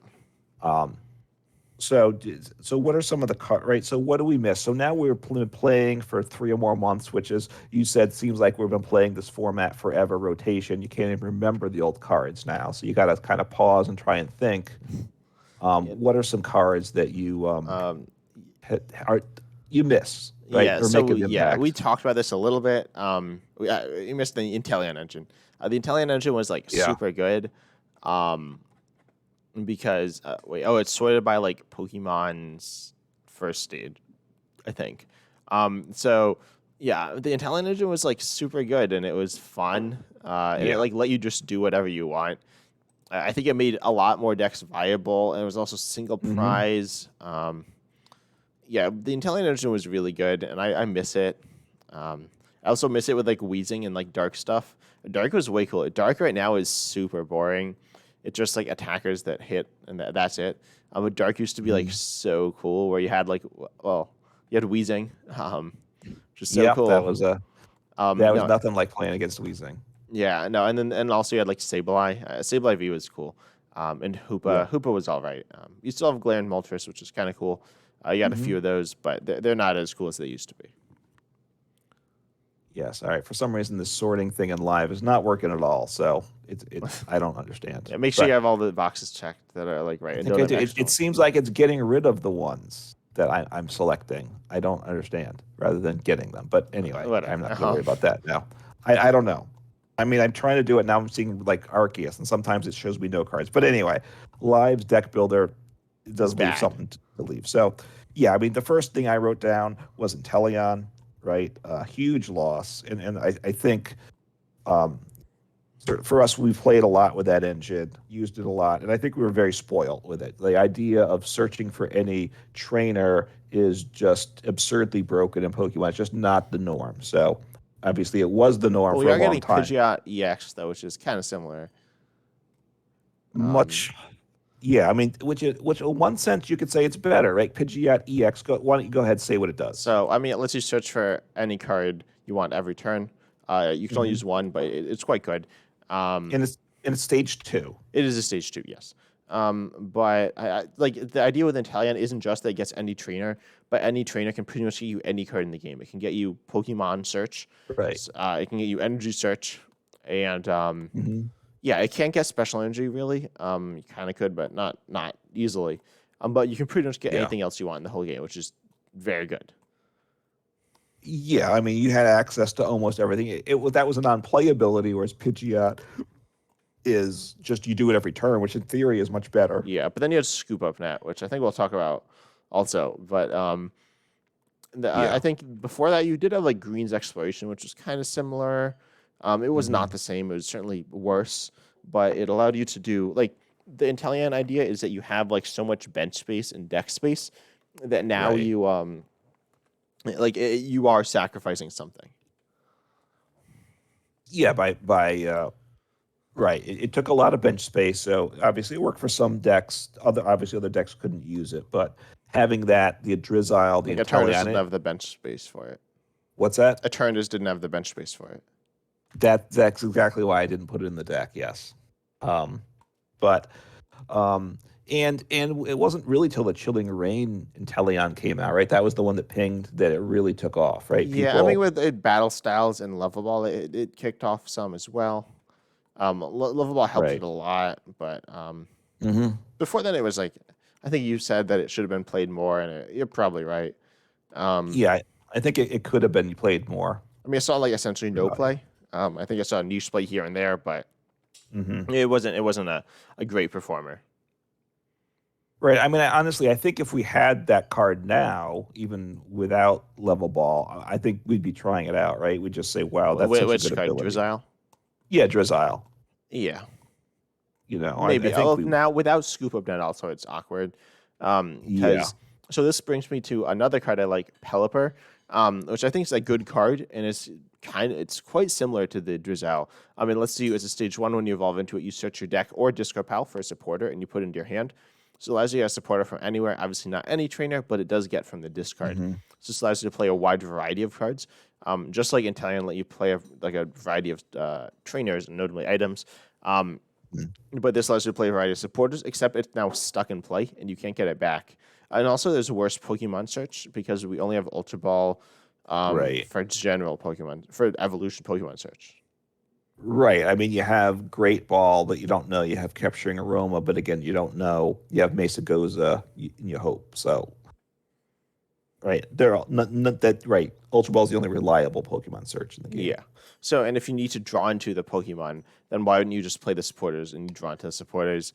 so what are some of the right? So what do we miss? So now we're playing for 3 or more months, which is you said seems like we've been playing this format forever. Rotation. You can't even remember the old cards now, so you got to kind of pause and try and think. What are some cards that you are you miss, right, Yeah. or make So an yeah, we impact? talked about this a little bit. We missed the Intellion engine. The Intellion engine was like Yeah. super good. Um, because it's sorted by like Pokemon's first stage, I think. So yeah, the Intellion engine was like super good and it was fun. And it Yeah. like let you just do whatever you want. I think it made a lot more decks viable, and it was also single Mm-hmm. prize. Yeah, the Intellion engine was really good, and I miss it. I also miss it with like Wheezing and like Dark stuff. Dark was way cool. Dark right now is super boring. It's just like attackers that hit, and that's it. But Dark used to be like so cool, where you had like you had Wheezing, which is so Yep. cool. That was No, nothing like playing against Weezing. yeah, no, and also you had like Sableye. Sableye V was cool, and Yeah. Hoopa was all right. You still have Glare and Moltres, which is kind of cool. You got a Mm-hmm. few of those, but they're not as cool as they used to be. Yes. All right. For some reason, this sorting thing in live is not working at all. So it's I don't understand. Yeah, make sure you But have all the boxes checked that are like right, I and think don't I have do. extra It ones. seems like it's getting rid of the ones that I'm selecting. I don't understand rather than getting them. But anyway, I'm Whatever. not going to worry about that now. I don't know. I mean, I'm trying to do it now. I'm seeing like Arceus, and sometimes it shows me no cards. But anyway, Live's deck builder It's does leave bad. something to leave. So, yeah, I mean, the first thing I wrote down was Inteleon, right? A huge loss, and I think um, for us, we played a lot with that engine, used it a lot, and I think we were very spoiled with it. The idea of searching for any trainer is just absurdly broken in Pokemon. It's just not the norm. So obviously, it was the norm Well, for we a are long getting time. Pidgeot EX though, which is kind of similar. Um, Much, yeah. I mean, which in one sense you could say it's better, right? Pidgeot EX. Why don't you go ahead and say what it does? so I mean, it lets you search for any card you want every turn. You can only Hmm. use one, but it's quite good. Um, And it's stage 2. It is a stage 2, yes. But like the idea with Inteleon isn't just that it gets any trainer, but any trainer can pretty much get you any card in the game. It can get you Pokemon Search, Right. it can get you Energy Search, and Hmm. yeah, it can't get Special Energy really. You kind of could, but not easily. But you can pretty much get Yeah. anything else you want in the whole game, which is very good. Yeah, I mean, you had access to almost everything. That was a non-playability, whereas Pidgeot is just you do it every turn, which in theory is much better. Yeah, but then you had Scoop Up Net, which I think we'll talk about also. But I Yeah. think before that you did have like Green's Exploration, which was kind of similar. It was Hmm. not the same. It was certainly worse, but it allowed you to do like the Inteleon idea is that you have like so much bench space and deck space that now Right. you you are sacrificing something. Yeah, by right. It took a lot of bench space, so obviously it worked for some decks. Other decks couldn't use it, but having that, the Drizzile, the Like Eternus didn't Intellion, have the bench space for it. what's that? Eternus didn't have the bench space for it. That's exactly why I didn't put it in the deck. Yes, um, but um, and it wasn't really till the Chilling Reign Intellion came out, right? That was the one that pinged that it really took off, right? Yeah, I mean People, with battle styles and level ball, it kicked off some as well. Level ball helped it right? a lot, but Hmm. before then it was like I think you said that it should have been played more, and you're probably right. Um, Yeah, I think it could have been played more. I mean, I saw like essentially no play. I think I saw a niche play here and there, but Hmm. it wasn't a great performer. Right. I mean, honestly, I think if we had that card now, even without level ball, I think we'd be trying it out, right? We'd just say, "Wow, that's such a Which good card, ability." Drizzile? Yeah, Drizzile. Yeah, I maybe. think Oh, we. now without scoop up net, also it's awkward. Yeah. Because so this brings me to another card I like, Pelipper, which I think is a good card, and it's quite similar to the Drizzile. I mean, let's see, it's a stage one when you evolve into it, you search your deck or discard pile for a supporter, and you put it into your hand. So it allows you to get a supporter from anywhere. Obviously, not any trainer, but it does get from the discard. Hmm. So this allows you to play a wide variety of cards. Just like Intellion let you play a variety of trainers and notably items. Um, but this allows you to play a variety of supporters, except it's now stuck in play and you can't get it back. And also, there's a worse Pokemon search because we only have Ultra Ball Right. for general Pokemon, for evolution Pokemon search. Right. I mean, you have Great Ball, but you don't know. You have Capturing Aroma, but again, you don't know. You have Mesagoza, and you hope. So, right. They're all not that right. Ultra Ball is the only reliable Pokemon search in the game. Yeah. So, and if you need to draw into the Pokemon, then why wouldn't you just play the supporters and you draw into the supporters,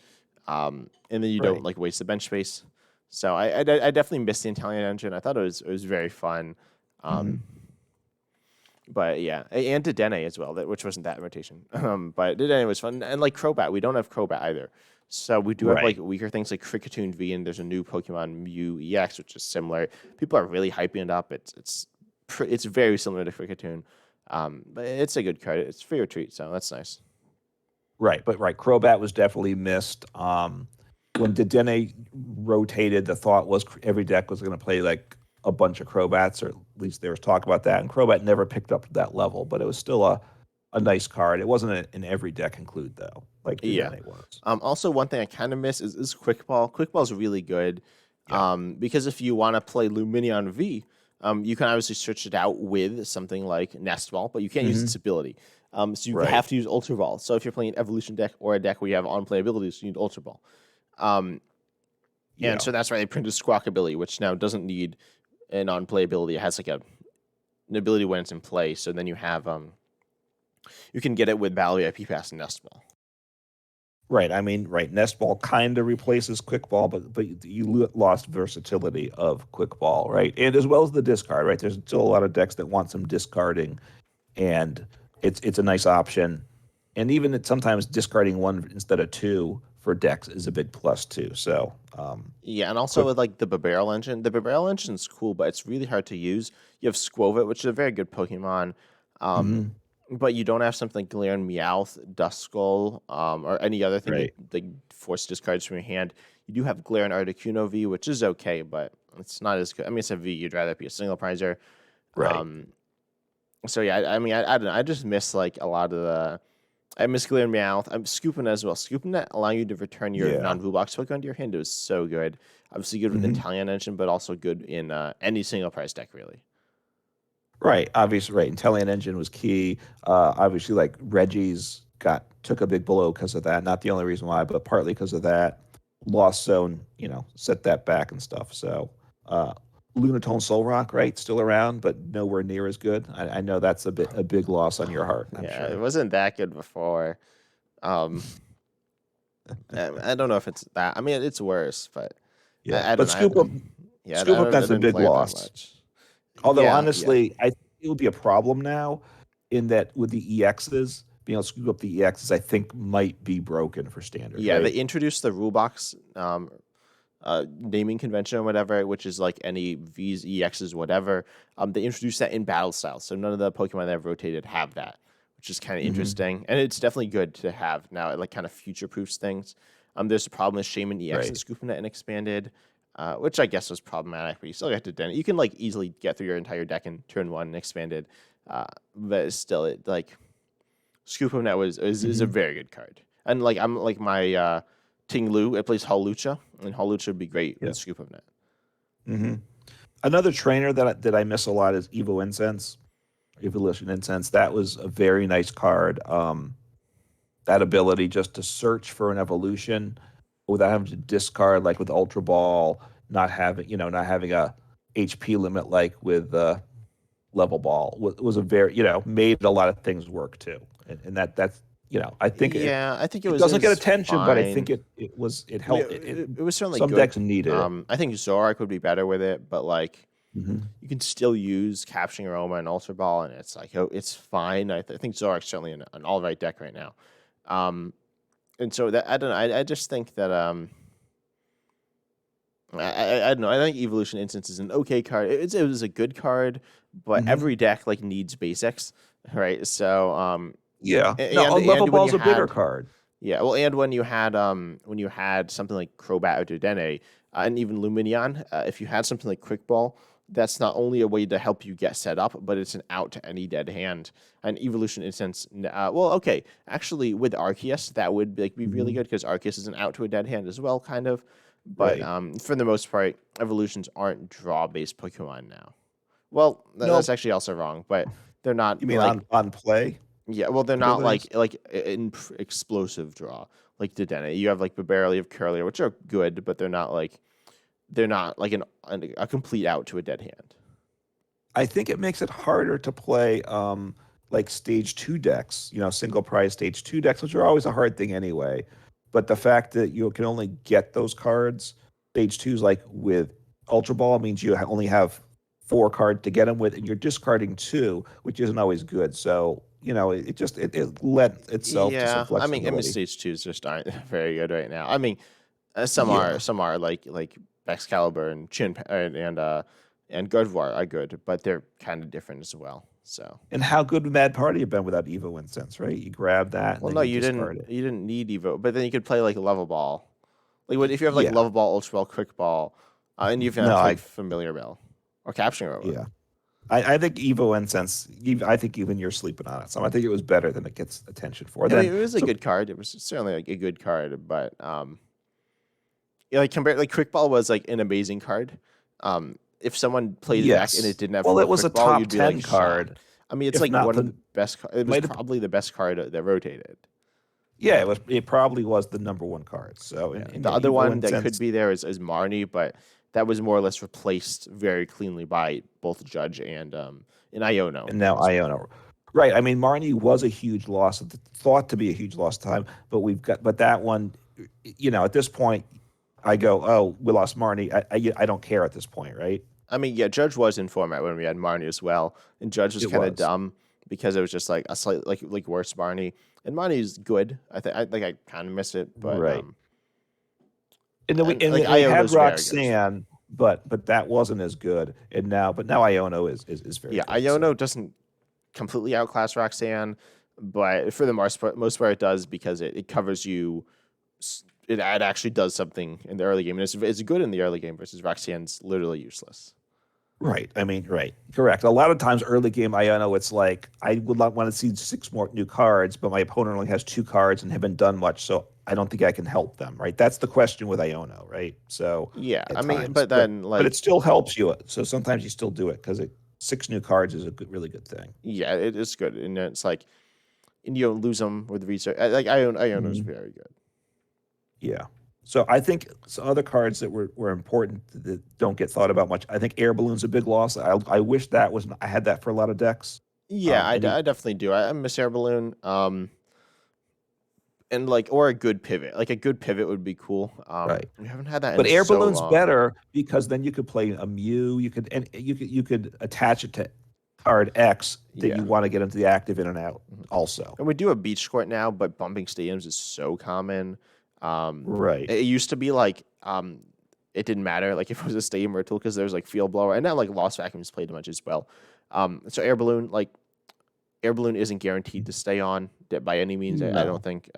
and then you don't Right. like waste the bench space. So I definitely missed the Italian engine. I thought it was very fun. Hmm. Um, But yeah, and Dedenne as well, which wasn't that rotation. But Dedenne was fun, and like Crobat, we don't have Crobat either. So we do have like Right. weaker things like Kricketune V, and there's a new Pokemon Mew EX, which is similar. People are really hyping it up. It's very similar to Kricketune, but it's a good card. It's for your treat, so that's nice. Right, but right, Crobat was definitely missed. When Dedenne rotated, the thought was every deck was going to play like a bunch of Crobats, or at least there was talk about that. And Crobat never picked up to that level, but it was still a nice card. It wasn't an every deck include though, like Yeah. Dedenne was. Also, one thing I kind of miss is Quick Ball. Quick Ball is really good Yeah. because if you want to play Luminion V, you can obviously search it out with something like Nest Ball, but you can't use Hmm. its ability. So you Right. have to use Ultra Ball. So if you're playing an Evolution deck or a deck where you have on play abilities, you need Ultra Ball. Um, and Yeah. so that's why they printed Squawk ability, which now doesn't need an on play ability. It has like an ability when it's in play. So then you can get it with Battle VIP Pass and Nest Ball. Right. I mean, right. Nest Ball kind of replaces Quick Ball, but you lost versatility of Quick Ball, right? And as well as the discard, right? There's still a lot of decks that want some discarding, and it's a nice option. And even sometimes discarding one instead of two for decks is a big plus too. So, Yeah, and also quick. with like the Barrel engine, the Barrel engine's cool, but it's really hard to use. You have Squovit, which is a very good Pokemon, um, Mhm. but you don't have something like Galarian Meowth, Duskull, or any other thing that Right. like force discards from your hand. You do have Galarian Articuno V, which is okay, but it's not as good. I mean, it's a V. You'd rather it be a single prizer. Right. Um, so yeah, I mean, I don't know. I just miss like a lot of the. I miss Galarian Meowth. I'm Scooping as well. Scooping that allowing you to return your Yeah. non-blue box Pokemon to your hand is so good. Obviously good with Hmm. Italian engine, but also good in any single price deck, really. Right. Obviously, right. Intellion Engine was key. Obviously, like Reggie's took a big blow because of that. Not the only reason why, but partly because of that. Lost Zone, set that back and stuff. So, uh, Lunatone Soul Rock, right, still around, but nowhere near as good. I know that's a big loss on your heart. I'm Yeah, it sure. wasn't that good before. Um, I don't know if it's that. I mean, it's worse, but Yeah, I don't but know. Yeah, Scoop Up, I that's a didn't big play it that loss. much. Although Yeah, yeah. honestly, I think it would be a problem now, in that with the EXs, being able to scoop up the EXs, I think might be broken for standard, Yeah, they right? introduced the rule box naming convention or whatever, which is like any V's, EXs, whatever. They introduced that in battle style, so none of the Pokemon that have rotated have that, which is kind of Hmm. interesting, and it's definitely good to have now. It like kind of future proofs things. There's a problem with Shaman EX and Right. Scoopnet and expanded, which I guess was problematic, but you still get to den. You can like easily get through your entire deck in turn one and expanded, but still, it like Scoopnet is a Hmm. very good card, and like I'm like my Ting Lu, it plays Hawlucha, and Hawlucha would be great Yeah. with Scoopnet. Hmm. Another trainer that I miss a lot is Evo Incense, Evolution Incense. That was a very nice card. That ability just to search for an evolution without having to discard, like with Ultra Ball, not having a HP limit like with Level Ball was a very, made a lot of things work too. And that's, I think Yeah, I think it it doesn't get was attention, but I think fine. it I mean, helped. it was certainly Some good. decks need it. I think Zorak would be better with it, but like Hmm. you can still use Capturing Aroma and Ultra Ball, and it's like, oh, it's fine. I think Zorak's certainly an all right deck right now. Um, and so that I don't know. I just think that I don't know. I think Evolution Instance is an okay card. It was a good card, but Hmm. every deck like needs basics, right? So Yeah. No, a Level and when you Ball's a bitter had card. yeah, well, and when you had something like Crobat or Dodene, and even Luminion, if you had something like Quick Ball, that's not only a way to help you get set up, but it's an out to any dead hand. And Evolution Instance, well, okay, actually with Arceus, that would be really Hmm. good because Arceus is an out to a dead hand as well, kind of. But Right. for the most part, evolutions aren't draw based Pokemon now. Well, that's No, actually also wrong, but they're not you mean like on play? yeah, well, they're not Abilities? explosive draw like Dedenne. You have like Barely of Curlier, which are good, but they're not like a complete out to a dead hand. I think it makes it harder to play like stage two decks, single prize stage two decks, which are always a hard thing anyway. But the fact that you can only get those cards, stage twos, like with Ultra Ball, means you only have four cards to get them with, and you're discarding two, which isn't always good. So, it lent itself to some Yeah, I mean, flexibility. stage twos just aren't very good right now. I mean, Yeah. some are like Excalibur and and Gardevoir are good, but they're kind of different as well. So. And how good would Mad Party have been without Evo Incense, right? You grab that and Well, then no, you discard it. you didn't need Evo, but then you could play like Level Ball. Like what if you have like Yeah. Level Ball, Ultra Ball, Quick Ball, and you even No, have like I Familiar Bell or Capturing Aroma. yeah. I think Evo Incense. I think even you're sleeping on it. So I think it was better than it gets attention for. I mean, Then it was a so good card. It was certainly like a good card, but yeah, like compared like Quick Ball was like an amazing card. If someone played a deck and yes. it didn't have Well, four it was a Quick Ball, top you'd be like 10 shocked. card, I mean, it's if like not one of the the best. It was might have. probably the best card that rotated. Yeah, it was. It probably was the number one card. So Yeah, and the yeah, other Evo one that could Incense. be there is Marnie, but that was more or less replaced very cleanly by both Judge and Iono And now as well. Iona. Right. I mean, Marnie was a huge loss, thought to be a huge loss time, but that one, at this point, I go, oh, we lost Marnie. I don't care at this point, right? I mean, yeah, Judge was in format when we had Marnie as well, and Judge was It kind of was. dumb because it was just like a slight like worse Marnie, and Marnie's good. I kind of miss it, but Right. And then we and and we, like and we had Iono's very good as well. Roxanne, but that wasn't as good. But now Iono is very Yeah, good. So Iono doesn't completely outclass Roxanne, but for the most part it does because it covers you. It actually does something in the early game, and it's good in the early game versus Roxanne's literally useless. right. I mean, right, correct. A lot of times early game Iono, it's like I would not want to see six more new cards, but my opponent only has two cards and haven't done much, so I don't think I can help them. Right. That's the question with Iono, right? So Yeah, at I mean, times, but then but it like still helps you. So sometimes you still do it because six new cards is a really good thing. yeah, it is good, and it's like and you don't lose them with research. Like Iono's Mhm. very good. Yeah. So I think some other cards that were important that don't get thought about much. I think Air Balloon's a big loss. I wish that was I had that for a lot of decks. Yeah, And you I definitely do. I miss Air Balloon. And like or a good pivot. Like a good pivot would be cool. right. We haven't had that in But Air so Balloon's long. better because then you could play a Mew. You could attach it to card X that Yeah. you want to get into the active in and out Mhm. also. And we do a beach court now, but bumping stadiums is so common. Right. It used to be like it didn't matter like if it was a stadium or a tool because there's like field blower and now like lost vacuums played much as well. So air balloon isn't guaranteed to stay on by any means. I don't No. think.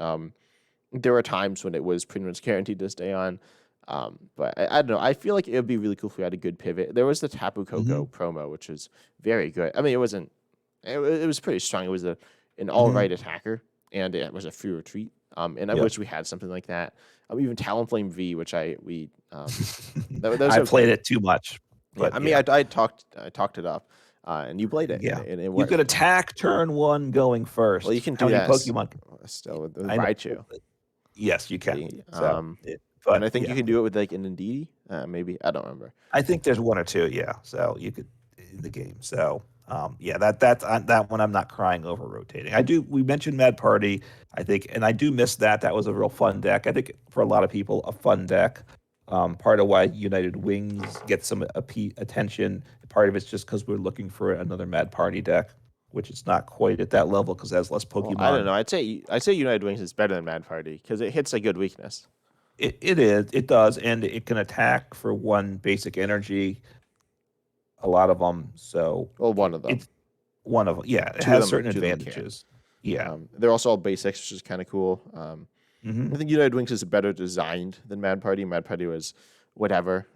There were times when it was pretty much guaranteed to stay on. But I don't know. I feel like it would be really cool if we had a good pivot. There was the Tapu Koko Hmm. promo, which was very good. I mean, it wasn't. It was pretty strong. It was an all Hmm. right attacker, and it was a free retreat. And I Yep. wish we had something like that. Even Talonflame V, which those I played okay. it too much, Yeah, but I mean, yeah, I talked it up, and you played it, yeah. and it You could worked. attack turn one going Well, you first. can How do many that Pokemon? still with I know. Raichu. Yes, you can. See, and But I think you yeah, can do it with like an Indeedee. Maybe I don't remember. I think there's one or two. Yeah, so you could in the game. So yeah, that one I'm not crying over rotating. I do. We mentioned Mad Party. I think, and I do miss that. That was a real fun deck. I think for a lot of people, a fun deck. Part of why United Wings gets some attention. Part of it's just because we're looking for another Mad Party deck, which is not quite at that level because it has less Well, I don't Pokemon. know. I'd say United Wings is better than Mad Party because it hits a good weakness. It is. It does, and it can attack for one basic energy. A lot of them. So Well, one of them, it's one of them. Yeah, it has certain two of them can. advantages. Yeah. They're also all basics, which is kind of cool. Hmm. I think United Wings is better designed than Mad Party. Mad Party was whatever.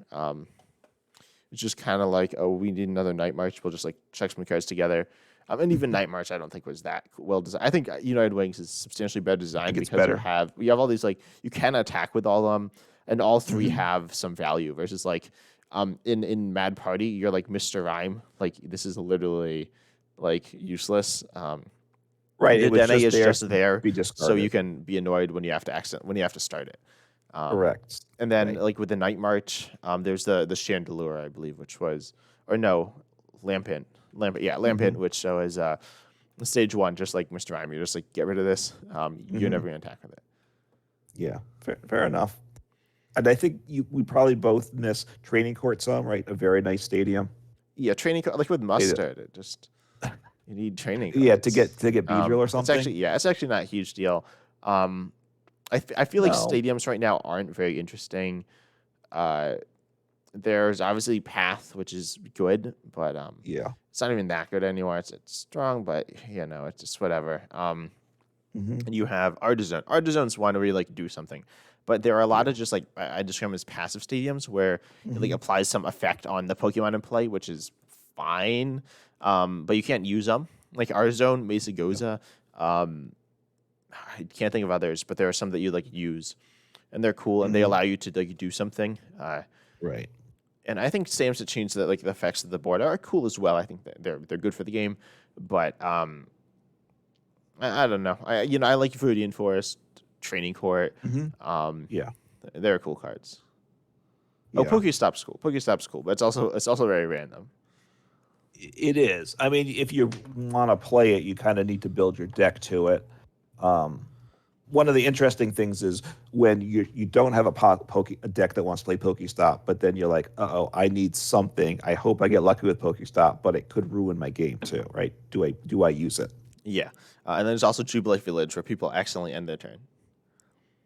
It's just kind of like, oh, we need another Night March. We'll just like check some cards together. And even Night March, I don't think was that well designed. I think United Wings is substantially better I designed think it's because better. you have all these like you can attack with all of them, and all three Hmm. have some value. Versus like, in Mad Party, you're like Mr. Rhyme. Like this is literally like useless. Right. The It was Dene just is there just to there, be so you discarded. can be annoyed when you have to start it. Um, Correct. and then Right. like with the Night March, there's the Chandelure, I believe, which was or no, Lampent, Hmm. which is stage one, just like Mr. Rhyme. You're just like get rid of this. You're Hmm. never gonna attack with it. Yeah. Fair enough. And I think we probably both miss training court some. Right. A very nice stadium. Yeah, like with They- mustard, it just you need training Yeah. To cards. get Beedrill or something. It's actually not a huge deal. Um, I feel like No. stadiums right now aren't very interesting. Uh, there's obviously Path, which is good, but Yeah. it's not even that good anymore. It's strong, but it's just whatever. Hmm. And you have Artisan. Artisan's one where you like do something, but there are a lot Yeah. of just like I describe them as passive stadiums where it like Hmm. applies some effect on the Pokemon in play, which is fine. But you can't use them like Arzone, Yeah. Mesagoza. Um, I can't think of others, but there are some that you like use, and they're cool, and they Hmm. allow you to like do something. Right. And I think Sam's to change that like the effects of the board are cool as well. I think that they're good for the game, but I don't know. I like Viridian Forest, Training Court. Hmm. Um, Yeah. they're cool cards. Oh, Yeah. Pokestop's cool. Pokestop's cool, but it's also very random. It is. I mean, if you want to play it, you kind of need to build your deck to it. Um, One of the interesting things is when you don't have a deck that wants to play Pokestop, but then you're like, oh, I need something. I hope I get lucky with Pokestop, but it could ruin my game too, right? Do I use it? Yeah, and then there's also Jubilee Village where people accidentally end their turn.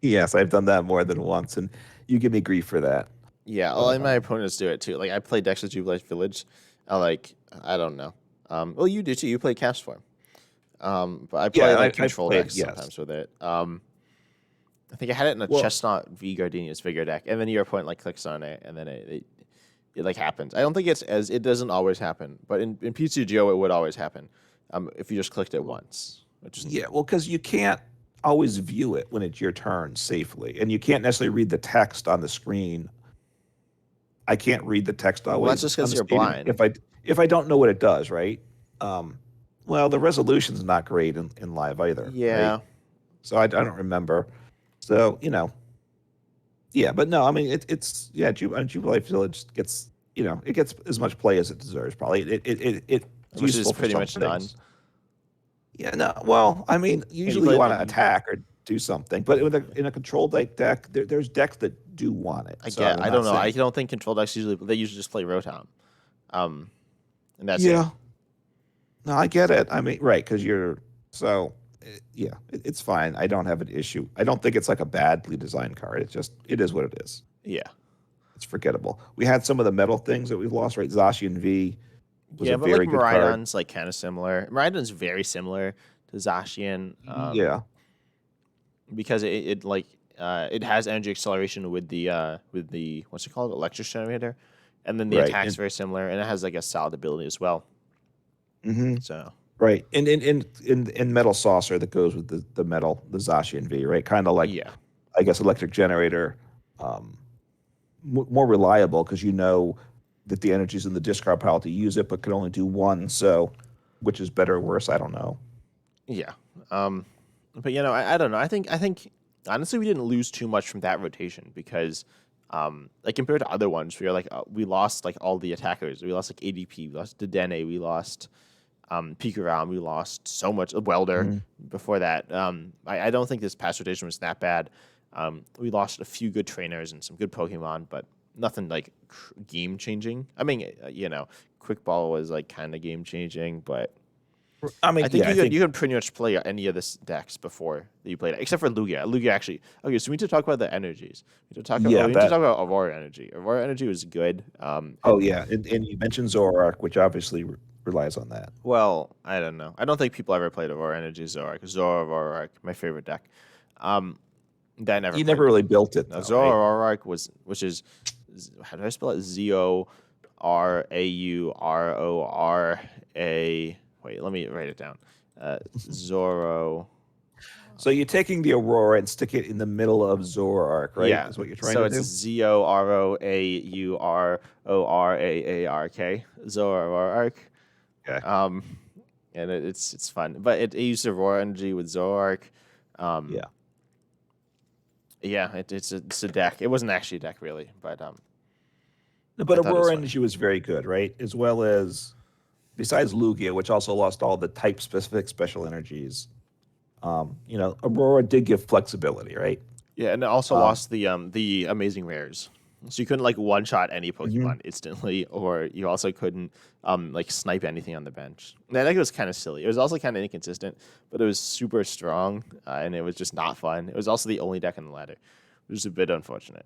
Yes, I've done that more than once, and you give me grief for that. Yeah, well, But and my opponents do it too. Like I play decks of Jubilee Village. I don't know. Well, you do too. You play Cast Form. But I play yeah, like I've control played. decks Yes. sometimes with it. I think I had it in a Well, Chestnut V Gardenia's figure deck, and then your opponent like clicks on it, and then it like happens. I don't think it doesn't always happen, but in PCGO it would always happen. If you just clicked it once, which is yeah, well, because you can't always view it when it's your turn safely, and you can't necessarily read the text on the screen. I can't read the text well, that's always just on because the you're stadium blind. if I don't know what it does, right? Um, well, the resolution's not great in live either, right? Yeah, So I don't remember. So yeah, but no, I mean it's yeah, Jubilee Village gets it gets as much play as it deserves. Probably it's which is useful for pretty some much none. things. Yeah, no. Well, I mean, Hey, you usually you played want to you, attack or do something, but in a control deck, there's decks that do want it. I So I get. mean, I not don't know. I saying. don't think control decks usually just play Rotom, um, and that's it. Yeah, no, I get it. I mean, right, because you're so. Yeah, it's fine. I don't have an issue. I don't think it's like a badly designed card. It is what it is. Yeah. it's forgettable. We had some of the metal things that we've lost, right? Zacian V was a Yeah, but like very good card. Miraidon's like kind of similar. Miraidon's very similar to Zacian, Yeah, because it has energy acceleration with the what's it called, electric generator, and then the right. attack's very similar, and it has like a solid ability as well. Hmm. So Right. In Metal Saucer that goes with the metal, the Zacian V, right? Kind of like, yeah, I guess, electric generator, um, more reliable because you know that the energy's in the discard pile to use it, but can only do one. So, which is better or worse? I don't know. yeah. Um, but I don't know. I think honestly we didn't lose too much from that rotation because like compared to other ones, we lost like all the attackers. We lost like ADP, we lost Dedenne, we lost Pikaram, we lost so much Welder Mhm. before that. I don't think this past rotation was that bad. We lost a few good trainers and some good Pokemon, but nothing like game changing. I mean, Quick Ball was like kind of game changing, but I mean, I think yeah, I think, you could pretty much play any of this decks before that you played it, except for Lugia. Lugia actually. Okay, so we need to talk about the energies. yeah, We need to that. talk about Aurora Energy. Aurora Energy was good. Oh, yeah, and you mentioned Zoroark, which obviously relies on that. Well, I don't know. I don't think people ever played Aurora Energy Zoroark. Zoroark, my favorite deck. Um, that I never You never played. really built it Now though, right? Zoroark which is, how do I spell it? Zoraura. Wait, let me write it down. Zoro. So you're taking the Aurora and stick it in the middle of Zoroark, right? Yeah. Is what you're trying So to it's do? Zoroark. Zoroark. Okay. Um, and it's fun, but it uses Aurora Energy with Zoroark. Um, Yeah. yeah, it's a deck. It wasn't actually a deck really, but I But thought it was Aurora funny. Energy was very good, right? As well as, besides Lugia, which also lost all the type specific special energies. Aurora did give flexibility, right? Yeah, and it also Um, lost the amazing rares. So you couldn't like one shot any mhm. Pokemon instantly, or you also couldn't like snipe anything on the bench. That deck was kind of silly. It was also kind of inconsistent, but it was super strong, and it was just not fun. It was also the only deck in the ladder, which is a bit unfortunate.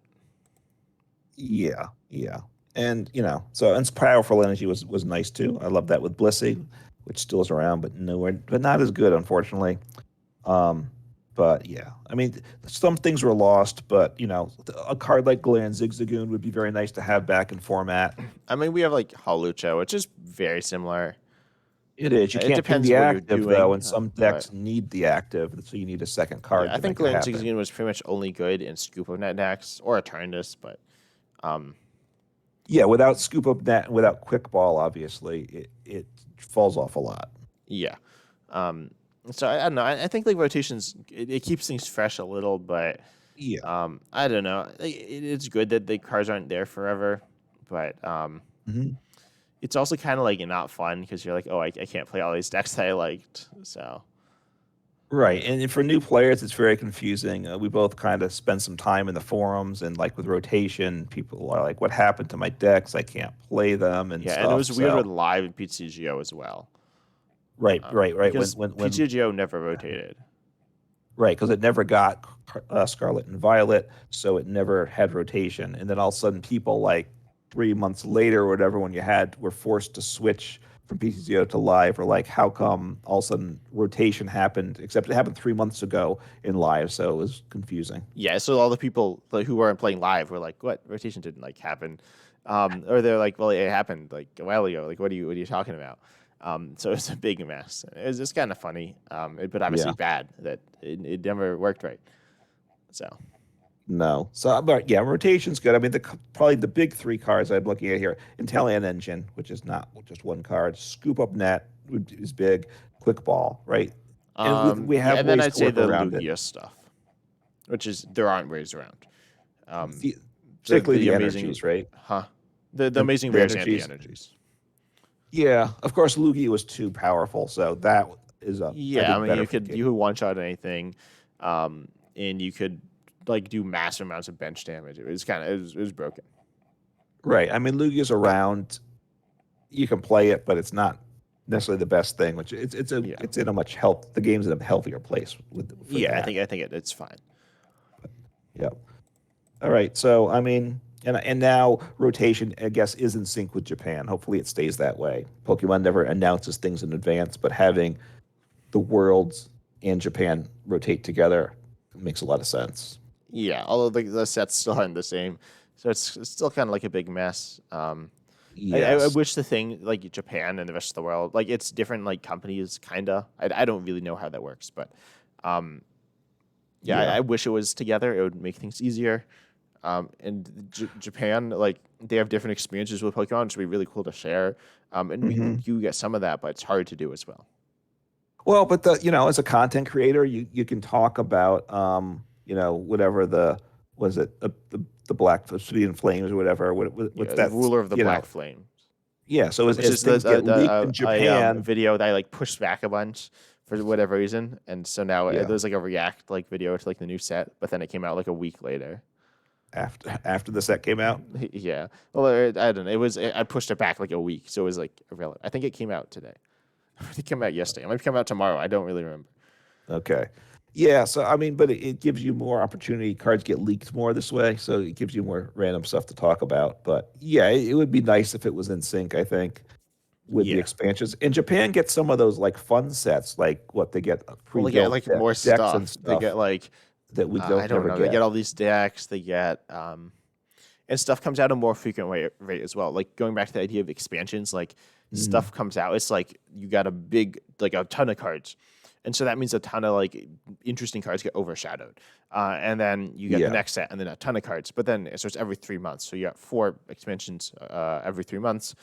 Yeah, yeah. And and its powerful energy was nice too. I love that with Blissey, which still is around, but not as good, unfortunately. Um, but yeah, I mean, some things were lost, but a card like Glenn Zigzagoon would be very nice to have back in format. I mean, we have like Halucha, which is very similar. It is. You It can't do depends the what you're active though, doing, and some but decks need the active, so you need a second yeah, card I to think make it Glen happen. Zigzagoon was pretty much only good in Scoop of Net decks or Eternatus, but um, Yeah, without scoop up net, without quick ball, obviously, it falls off a lot. yeah. Um, so I don't know. I think like rotations it keeps things fresh a little, but Yeah. I don't know. It's good that the cards aren't there forever, but Hmm. it's also kind of like not fun because you're like, oh, I can't play all these decks that I liked. So Right, and for new players, it's very confusing. We both kind of spend some time in the forums, and like with rotation, people are like, "What happened to my decks? I can't play them and yeah, and it stuff." was weird with So, live in PTGO as well, right, right, right. When because when PTGO never rotated. right, because it never got Scarlet and Violet, so it never had rotation. And then all of a sudden, people like 3 months later or whatever, when you were forced to switch from PCCO to live, or like, how come all of a sudden rotation happened? Except it happened 3 months ago in live, so it was confusing. Yeah, so all the people like, who weren't playing live were like, "What rotation didn't like happen?" Or they're like, "Well, it happened like a while ago. Like, what are you talking about?" So it's a big mess. It was just kind of funny, but obviously Yeah. bad that it never worked right. So No. So, but yeah, rotation's good. I mean, probably the big three cards I'm looking at here: Intelliant Engine, which is not just one card. Scoop Up Net is big. Quick Ball, right? And we yeah, have and then ways I'd to say work the around it. Lugia stuff, which is there aren't ways around. Um, The, the Particularly the the amazing, energies, right? huh? The amazing The rares and the energies. energies. Yeah, of course, Lugia was too powerful, so that is I Yeah, I think mean better for the you game. could one shot anything, and you could like do massive amounts of bench damage. It was broken. Right. I mean, Lugia's around. You can play it, but it's not necessarily the best thing. Which Yeah, it's in a much health. The game's in a healthier place for yeah. that. I think it's fine. Yeah. All right. So I mean, And now rotation, I guess, is in sync with Japan. Hopefully, it stays that way. Pokemon never announces things in advance, but having the worlds and Japan rotate together makes a lot of sense. Yeah, although the sets still aren't the same, so it's still kind of like a big mess. I Yes. wish the thing like Japan and the rest of the world, like it's different like companies, kinda. I don't really know how that works, but um, yeah, Yeah. I wish it was together. It would make things easier. And Japan, like they have different experiences with Pokemon, which would be really cool to share. And we Hmm. do get some of that, but it's hard to do as well. Well, but as a content creator, you can talk about whatever the was it the Black Obsidian Flames or whatever. What's Yeah, the that? ruler of the Black Flame, Yeah. So which as is the things get leaked in Japan, video that I like pushed back a bunch for whatever reason, and so now yeah, there's like a react like video to like the new set, but then it came out like a week later. after the set came out. Yeah, well, I don't know. I pushed it back like a week, so it was like irrelevant. I think it came out today. It came out yesterday. It might come out tomorrow. I don't really remember. Okay. Yeah, so I mean, but it gives you more opportunity. Cards get leaked more this way, so it gives you more random stuff to talk about. But yeah, it would be nice if it was in sync, I think, with the Yeah. expansions. And Japan gets some of those like fun sets, like what they get Well, they get pre-built like more decks and stuff. They stuff get like that we I don't don't never know. They get. get all these decks. They get and stuff comes out a more frequent rate as well. Like going back to the idea of expansions, like Mm, stuff comes out. It's like you got a big like a ton of cards, and so that means a ton of like interesting cards get overshadowed. And then you get the yeah. next set, and then a ton of cards. But then so it's every 3 months. So you got 4 expansions every 3 months.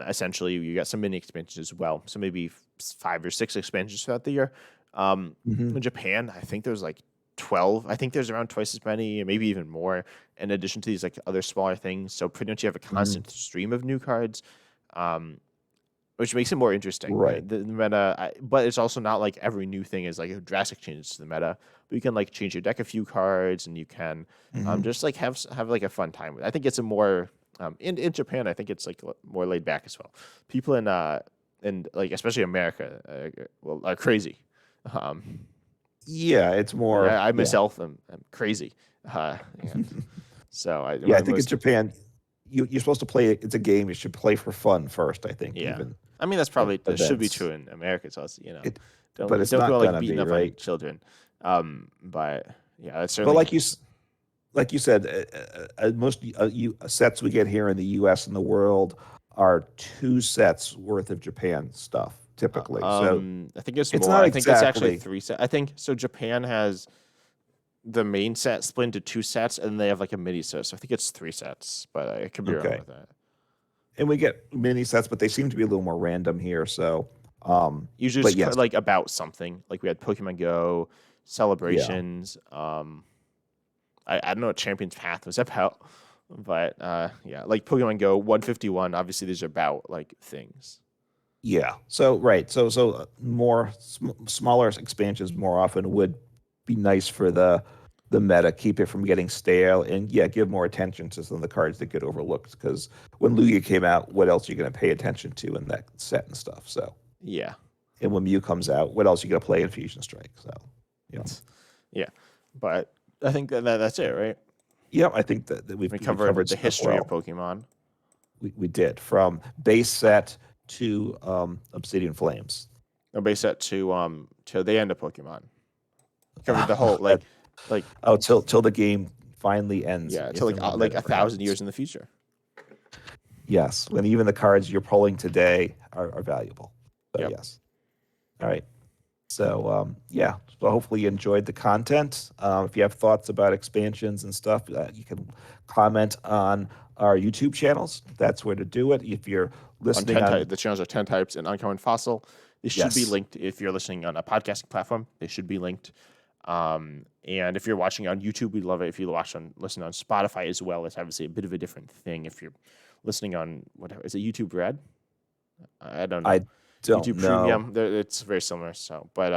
Essentially, you got some mini expansions as well. So maybe 5 or 6 expansions throughout the year. Hmm. In Japan, I think there's like 12. I think there's around twice as many, maybe even more, in addition to these like other smaller things. So pretty much you have a Hmm. constant stream of new cards, um, which makes it more interesting. Right. The meta, but it's also not like every new thing is like a drastic change to the meta. But you can like change your deck a few cards, and you can Hmm. just like have like a fun time with it. I think it's a more in Japan. I think it's like more laid back as well. People in like especially America, well, are crazy. Um, Yeah, it's like more. I Yeah. myself am crazy, and so Yeah, I think in most Japan, you're supposed to play it. It's a game. You should play for fun first. I think yeah. even I mean that's probably that should be events. true in America. So It, but it's don't go not like gonna beating be up on right. children, but yeah, that's But certainly like you said, most sets we get here in the U.S. and the world are two sets worth of Japan stuff typically. So I think it's it's more. not I think it's actually exactly 3 set. I think so. Japan has the main set split into 2 sets, and they have like a mini set. So I think it's 3 sets, but I could be wrong okay. with that. And we get mini sets, but they seem to be a little more random here. So, Usually but it's yes, like about something. Like we had Pokemon Go yeah, celebrations. I don't know what Champion's Path was about, but yeah, like Pokemon Go 151. Obviously, these are about like things. yeah. So right, more smaller expansions more often would be nice for the meta, keep it from getting stale, and yeah, give more attention to some of the cards that get overlooked. Because when Lugia came out, what else are you going to pay attention to in that set and stuff? So, Yeah, and when Mew comes out, what else are you going to play in Fusion Strike? So, you know, yeah, but I think that's it, right? yeah, I think that We we covered covered the stuff history of well. Pokemon. We did from base set to Obsidian Flames. No, base set to the end of Pokemon. Covered the whole like Oh, till the game finally ends, yeah to if and when that like a ever thousand happens. years in the future. Yes, when even the cards you're pulling today are valuable. So Yep. yes. All right. So yeah. So hopefully you enjoyed the content. If you have thoughts about expansions and stuff, you can comment on our YouTube channels. That's where to do it. If you're On listening 10 on types, the channels are 10 types and Uncommon Fossil. They should be yes, linked if you're listening on a podcasting platform. They should be linked. And if you're watching on YouTube, we love it. If you listen on Spotify as well, it's obviously a bit of a different thing. If you're listening on whatever is it YouTube Red? I don't know. I don't YouTube know. Premium, it's very similar. So, but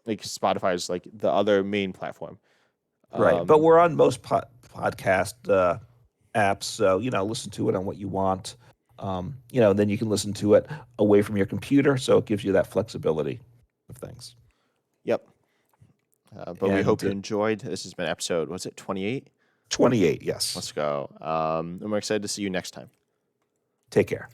like Spotify is like the other main platform. Right, but Um, we're on most podcast apps, so listen to it on what you want. Then you can listen to it away from your computer, so it gives you that flexibility of things. yep. But we And hope you enjoyed. This has been episode, was it 28? 28, yes. Let's go. And we're excited to see you next time. Take care.